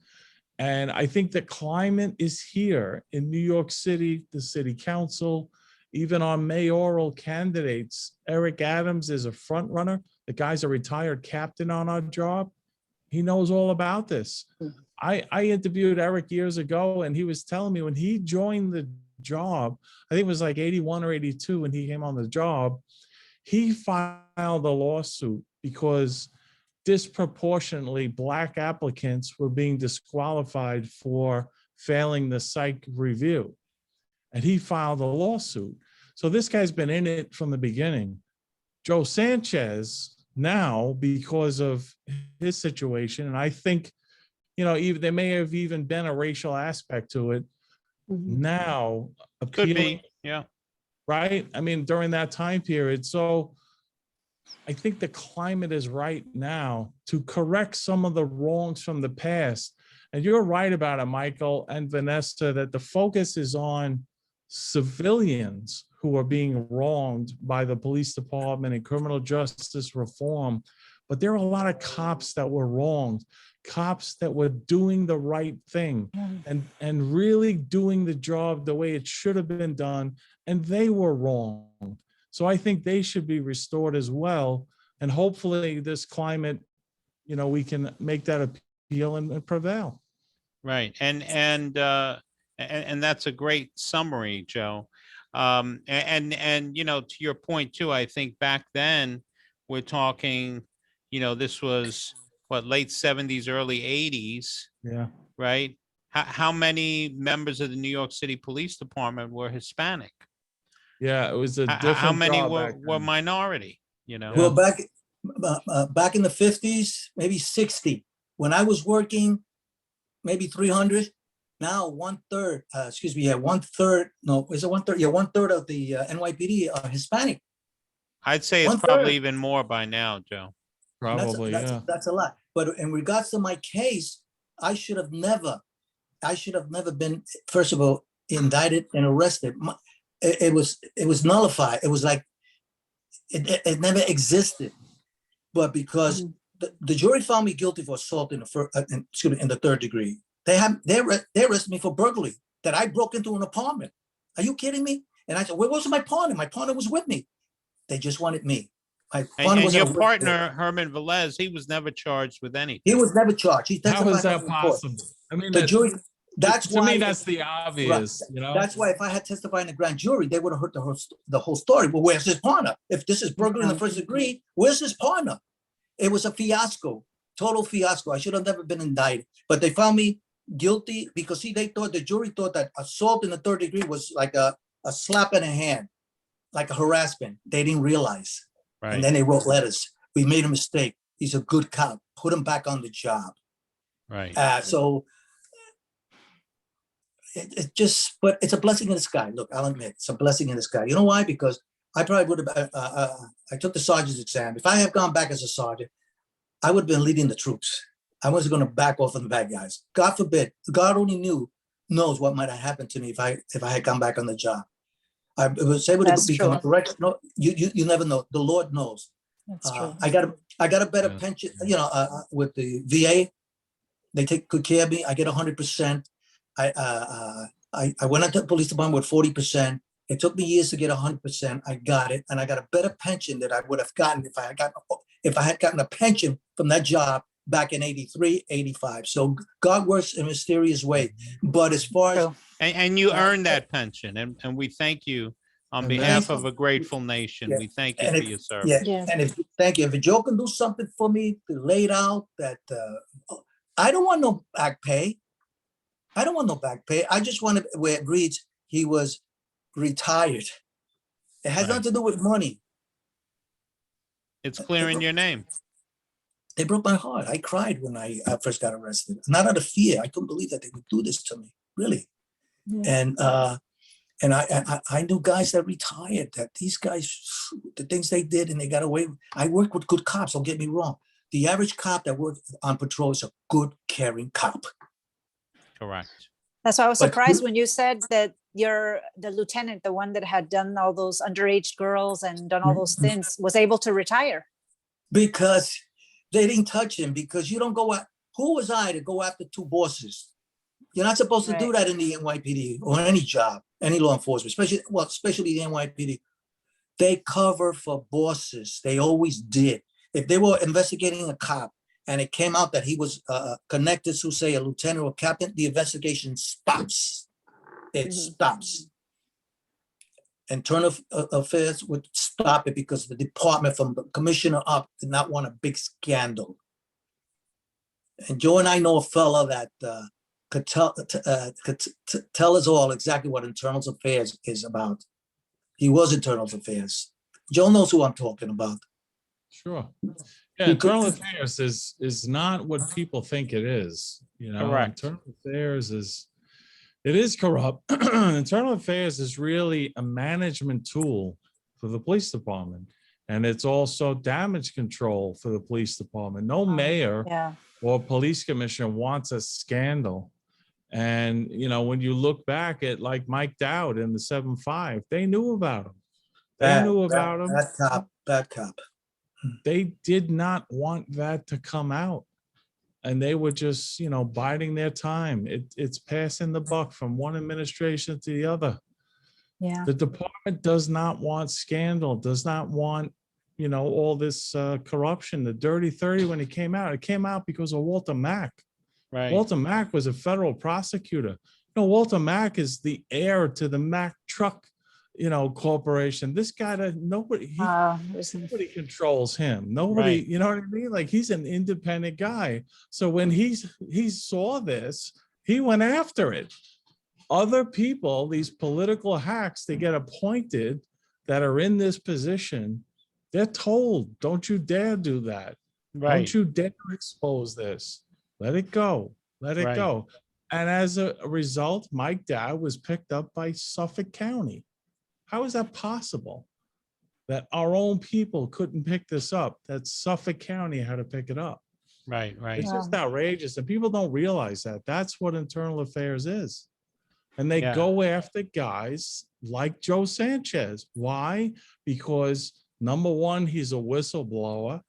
And I think the climate is here in New York City, the city council, even our mayoral candidates. Eric Adams is a front runner. The guy's a retired captain on our job. He knows all about this. I interviewed Eric years ago, and he was telling me when he joined the job, I think it was like 81 or 82 when he came on the job, he filed a lawsuit because disproportionately Black applicants were being disqualified for failing the psych review. And he filed a lawsuit. So this guy's been in it from the beginning. Joe Sanchez now, because of his situation, and I think, even there may have even been a racial aspect to it. Now,
Could
appealing,
be, yeah.
right? I mean, during that time period. So I think the climate is right now to correct some of the wrongs from the past. And you're right about it, Michael and Vanessa, that the focus is on civilians who are being wronged by the police department and criminal justice reform. But there are a lot of cops that were wronged, cops that were doing the right thing and really doing the job the way it should have been done, and they were wronged. So I think they should be restored as well. And hopefully this climate, we can make that appeal and prevail.
Right. And that's a great summary, Joe. And to your point too, I think back then we're talking, this was what, late 70s, early 80s,
Yeah.
right? How many members of the New York City Police Department were Hispanic?
Yeah, it was a
How
different
many
job
were
back then.
minority,
Well, back in the 50s, maybe 60. When I was working, maybe 300. Now 1/3, yeah, 1/3. No, is it 1/3? Yeah, 1/3 of the NYPD are Hispanic.
I'd say it's
1/3.
probably even more by now, Joe.
Probably, yeah.
That's a lot. But in regards to my case, I should have never been, first of all, indicted and arrested. It was nullified. It was like it never existed. But because the jury found me guilty for assault in the third degree, they arrested me for burglary, that I broke into an apartment. Are you kidding me? And I said, where was my partner? My partner was with me. They just wanted me.
And your partner, Herman Velez, he was never charged with anything.
He was never charged. He
How is
testified
that
in court.
possible? I mean,
The jury. That's
to
why.
me, that's the obvious.
That's why if I had testified in the grand jury, they would have heard the whole story. But where's his partner? If this is burglary in the first degree, where's his partner? It was a fiasco, total fiasco. I should have never been indicted. But they found me guilty because the jury thought that assault in the third degree was like a slap in the hand, like a harassment. They didn't realize.
Right.
And then they wrote letters. We made a mistake. He's a good cop. Put him back on the job.
Right.
So but it's a blessing in the sky. Look, I'll admit, it's a blessing in the sky. You know why? Because I probably would have, I took the sergeant's exam. If I had gone back as a sergeant, I would have been leading the troops. I wasn't going to back off on the bad guys. God forbid. God only knows what might have happened to me if I had gone back on the job. I was able to become a correct. No, you never know. The Lord knows.
That's true.
I got a better pension. With the VA, they take good care of me. I get 100%. I went into the police department with 40%. It took me years to get 100%. I got it, and I got a better pension that I would have gotten if I had gotten a pension from that job back in 83, 85. So God works in a mysterious way. But as far as
and you earned that pension, and we thank you on behalf of a grateful nation.
Yeah.
We thank you for your service.
Yeah. And thank you. If Joe can do something for me to lay it out, that I don't want no back pay. I don't want no back pay. I just want it where it reads he was retired. It has nothing to do with money.
It's clear in your name.
It broke my heart. I cried when I first got arrested. Not out of fear. I couldn't believe that they would do this to me, really. Yeah. And I knew guys that retired, that these guys, the things they did and they got away. I worked with good cops, don't get me wrong. The average cop that worked on patrol is a good, caring cop.
Correct.
That's why I was surprised when you said that the lieutenant, the one that had done all those underage girls and done all those things, was able to retire.
Because they didn't touch him, because you don't go out. Who was I to go after two bosses? You're not supposed to do that in the NYPD or any job, any law enforcement, especially the NYPD. They cover for bosses. They always did. If they were investigating a cop and it came out that he was connected to, say, a lieutenant or captain, the investigation stops. It stops. Internal Affairs would stop it because the department from the commissioner up did not want a big scandal. And Joe and I know a fella that could tell us all exactly what Internal Affairs is about. He was Internal Affairs. Joe knows who I'm talking about.
Sure. Yeah, Internal Affairs is not what people think it is.
Correct.
Internal Affairs is corrupt. Internal Affairs is really a management tool for the police department. And it's also damage control for the police department. No mayor
Yeah.
or police commissioner wants a scandal. And, you know, when you look back at like Mike Dowd in the 7-5, they knew about him. They knew about him.
Bad cop.
They did not want that to come out. And they were just, you know, biding their time. It's passing the buck from one administration to the other.
Yeah.
The department does not want scandal, does not want, you know, all this corruption. The Dirty 30, when it came out because of Walter Mack.
Right.
Walter Mack was a federal prosecutor. You know, Walter Mack is the heir to the Mack truck, you know, corporation. This guy, nobody controls him. Nobody,
Right.
you know what I mean? Like, he's an independent guy. So when he saw this, he went after it. Other people, these political hacks, they get appointed that are in this position. They're told, don't you dare do that.
Right.
Don't you dare expose this. Let it go. Let it
Right.
go. And as a result, Mike Dowd was picked up by Suffolk County. How is that possible? That our own people couldn't pick this up, that Suffolk County had to pick it up.
Right. Right.
It's just outrageous. And people don't realize that. That's what internal affairs is. And they
Yeah.
go after guys like Joe Sanchez. Why? Because number one, he's a whistleblower,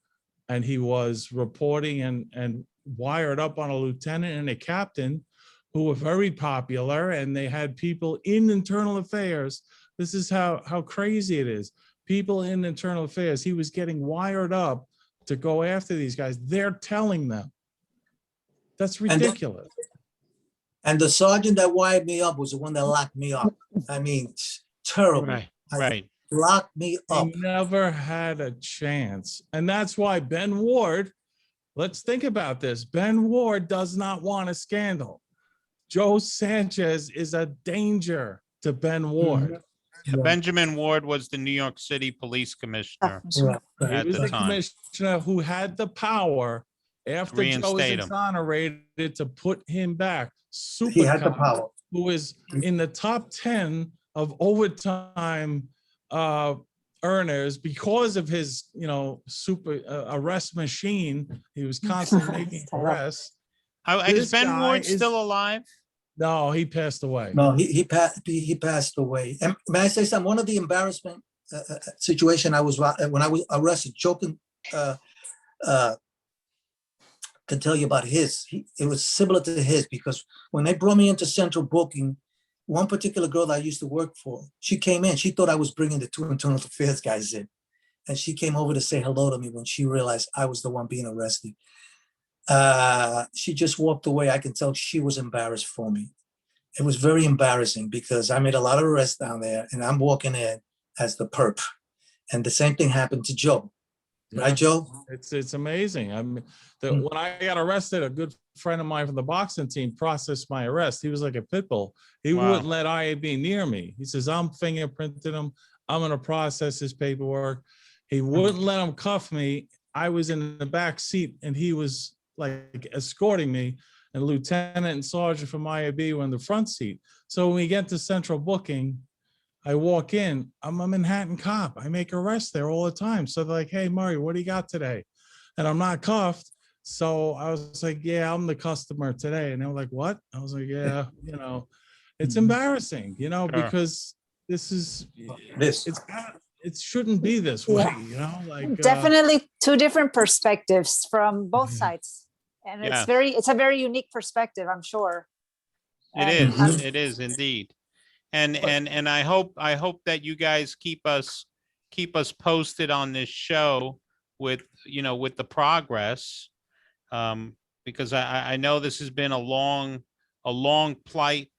and he was reporting and wired up on a lieutenant and a captain who were very popular, and they had people in internal affairs. This is how crazy it is. People in internal affairs, he was getting wired up to go after these guys. They're telling them. That's ridiculous.
And the sergeant that wired me up was the one that locked me up. I mean, it's terrible.
Right. Right.
Locked me up.
He never had a chance. And that's why Ben Ward, let's think about this. Ben Ward does not want a scandal. Joe Sanchez is a danger to Ben Ward.
Yeah, Benjamin Ward was the New York City police commissioner
Right, right.
at
He was
the
the
time.
commissioner who had the power after Joe was
Reinstate him.
exonerated to put him back.
He had the
Super
power.
who is in the top 10 of overtime earners because of his, you know, super arrest machine. He was constantly making arrests.
Is
This
Ben
guy
Ward
is-
still alive?
No, he passed away.
No, he passed away. And may I say something? One of the embarrassment situation I was when I was arrested, joking, can tell you about his. It was similar to his, because when they brought me into central booking, one particular girl that I used to work for, she came in. She thought I was bringing the two internal affairs guys in, and she came over to say hello to me when she realized I was the one being arrested. She just walked away. I can tell she was embarrassed for me. It was very embarrassing because I made a lot of arrests down there, and I'm walking in as the perp. And the same thing happened to Joe. Right, Joe?
It's amazing. When I got arrested, a good friend of mine from the boxing team processed my arrest. He was like a pit bull. He
Wow.
wouldn't let IAB near me. He says, I'm fingerprinting him. I'm going to process his paperwork. He wouldn't let him cuff me. I was in the back seat, and he was like escorting me, and lieutenant and sergeant from IAB were in the front seat. So when we get to central booking, I walk in, I'm a Manhattan cop. I make arrests there all the time. So they're like, hey, Murray, what do you got today? And I'm not cuffed. So I was like, yeah, I'm the customer today. And they were like, what? I was like, yeah, you know, it's embarrassing, you know,
Sure.
because this is,
This.
it shouldn't be this way, you know, like.
Definitely two different perspectives from both sides. And
Yeah.
it's a very unique perspective, I'm sure.
It
And
is.
I'm-
It is indeed. And I hope that you guys keep us posted on this show with, you know, with the progress, because I know this has been a long plight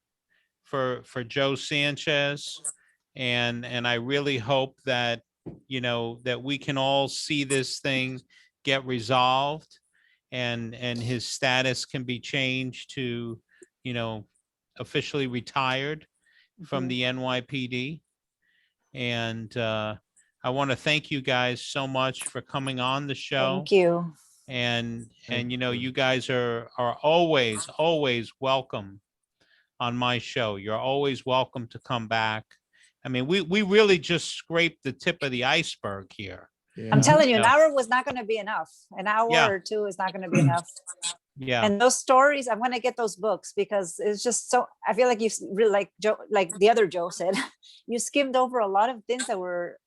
for Joe Sanchez, and I really hope that, you know, that we can all see this thing get resolved, and his status can be changed to, you know, officially retired from the NYPD. And I want to thank you guys so much for coming on the show.
Thank you.
And you know, you guys are always welcome on my show. You're always welcome to come back. I mean, we really just scraped the tip of the iceberg here.
I'm telling you, an
Yeah.
hour was not going to be enough. An hour
Yeah.
or two is not going to be enough.
Yeah.
And those stories, I'm going to get those books because it's just so, I feel like you really, like Joe, like the other Joe said, you skimmed over a lot of things that were,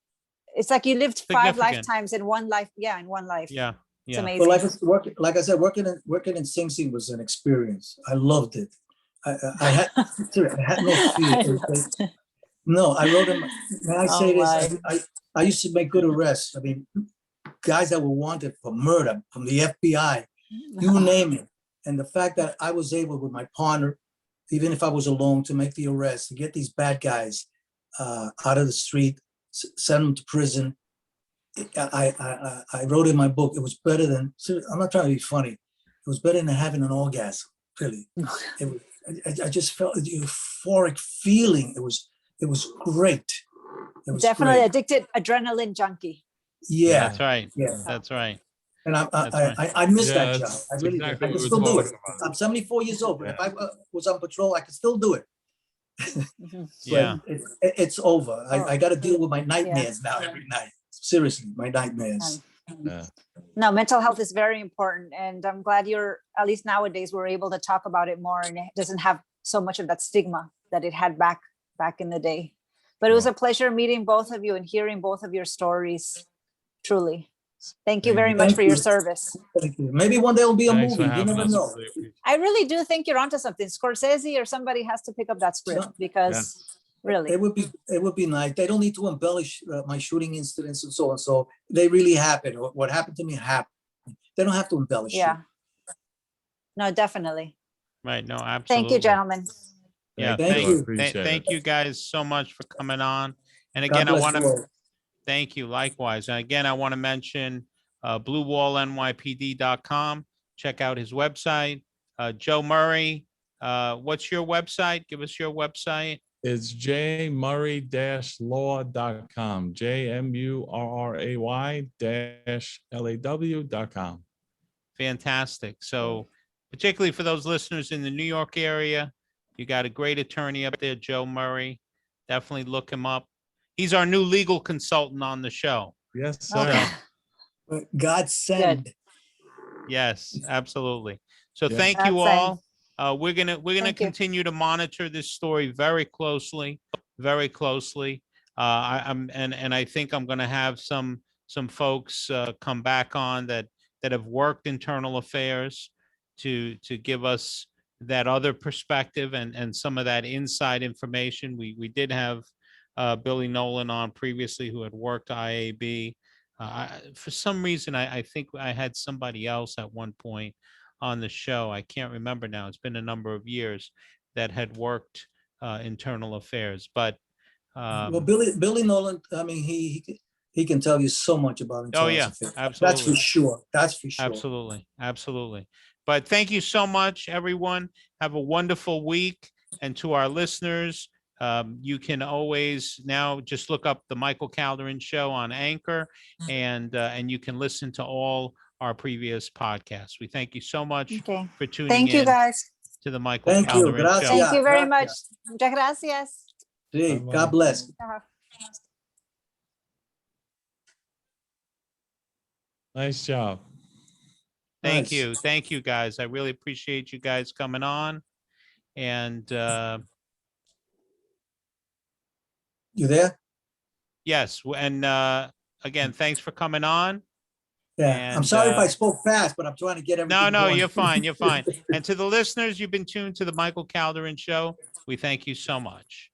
it's like you lived 5
Significant.
lifetimes in one life. Yeah, in one life.
Yeah.
It's
Yeah.
amazing.
Well, like I said, working in Sing Sing was an experience. I loved it. I had no fear.
I loved it.
No, I wrote him. When I say
Oh,
this, I used to make good arrests. I mean, guys that were wanted for murder from the FBI, you name it. And the fact that I was able with my partner, even if I was alone, to make the arrest, to get these bad guys out of the street, send them to prison. I wrote in my book, it was better than, I'm not trying to be funny. It was better than having an orgasm, really. It was, I just felt a euphoric feeling. It was great. It was
Definitely
great.
addicted adrenaline junkie.
Yeah,
That's right.
yeah.
That's right.
And
That's right.
I miss
Yeah,
that job.
that's
I really
exactly
do. I
what
can
we
still
were
do it.
talking about.
I'm 74 years old, but
Yeah.
if I was on patrol, I could still do it.
Mhm.
Yeah.
But it's over. I got to deal with my nightmares now every night. Seriously, my nightmares.
Yeah.
No, mental health is very important. And I'm glad you're, at least nowadays, we're able to talk about it more and it doesn't have so much of that stigma that it had back in the day. But it was a pleasure meeting both of you and hearing both of your stories. Truly. Thank you
Thank
very
you.
much
Thank
for your
you.
service.
Thank you. Maybe one day it'll be a
Thanks for
movie. You
having
never
us.
know.
Really appreciate
I really do think you're onto something. Scorsese or somebody has to pick up that script
No.
because really.
It would be nice. They don't need to embellish my shooting incidents and so on. So they really happened. What happened to me happened. They don't have to embellish
Yeah.
it.
No, definitely.
Right. No, absolutely.
Thank you, gentlemen.
Yeah.
Thank you.
Appreciate it.
Thank you guys so much for coming on. And
God
again, I
bless
want
you
to
all.
thank you likewise. And again, I want to mention bluewallnypd.com. Check out his website. Joe Murray, what's your website? Give us your website.
It's jmurray-law.com. JMURRAY-LAW.com.
Fantastic. So particularly for those listeners in the New York area, you got a great attorney up there, Joe Murray. Definitely look him up. He's our new legal consultant on the show.
Yes, sir.
Okay.
God send.
Yes, absolutely. So
Yeah.
thank you
God send.
all. We're gonna
Thank you.
continue to monitor this story very closely, very closely. I think I'm gonna have some folks come back on that have worked internal affairs to give us that other perspective and some of that inside information. We did have Billy Nolan on previously who had worked IAB. For some reason, I think I had somebody else at one point on the show. I can't remember now. It's been a number of years that had worked internal affairs. But
Well, Billy Nolan, I mean, he can tell you so much about
oh
intelligence
yeah,
affairs.
absolutely.
That's for sure. That's for sure.
Absolutely. Absolutely. But thank you so much, everyone. Have a wonderful week. And to our listeners, you can always now just look up the Michael Calderin Show on Anchor, and you can listen to all our previous podcasts. We thank you so much
Okay.
for tuning
Thank you,
in
guys.
to the Michael
Thank you.
Calderin
Gracias.
Show.
Thank you very much.
Gracias.
Muchas gracias.
Sí,
Bye-bye.
God bless.
Nice job.
Thank
Nice.
you. Thank you, guys. I really appreciate you guys coming on. And
You there?
yes, and again, thanks for coming on.
Yeah. I'm
And,
sorry if I spoke fast, but I'm trying to get everything
No,
going.
you're fine. You're fine. And to the listeners, you've been tuned to the Michael Calderin Show. We thank you so much.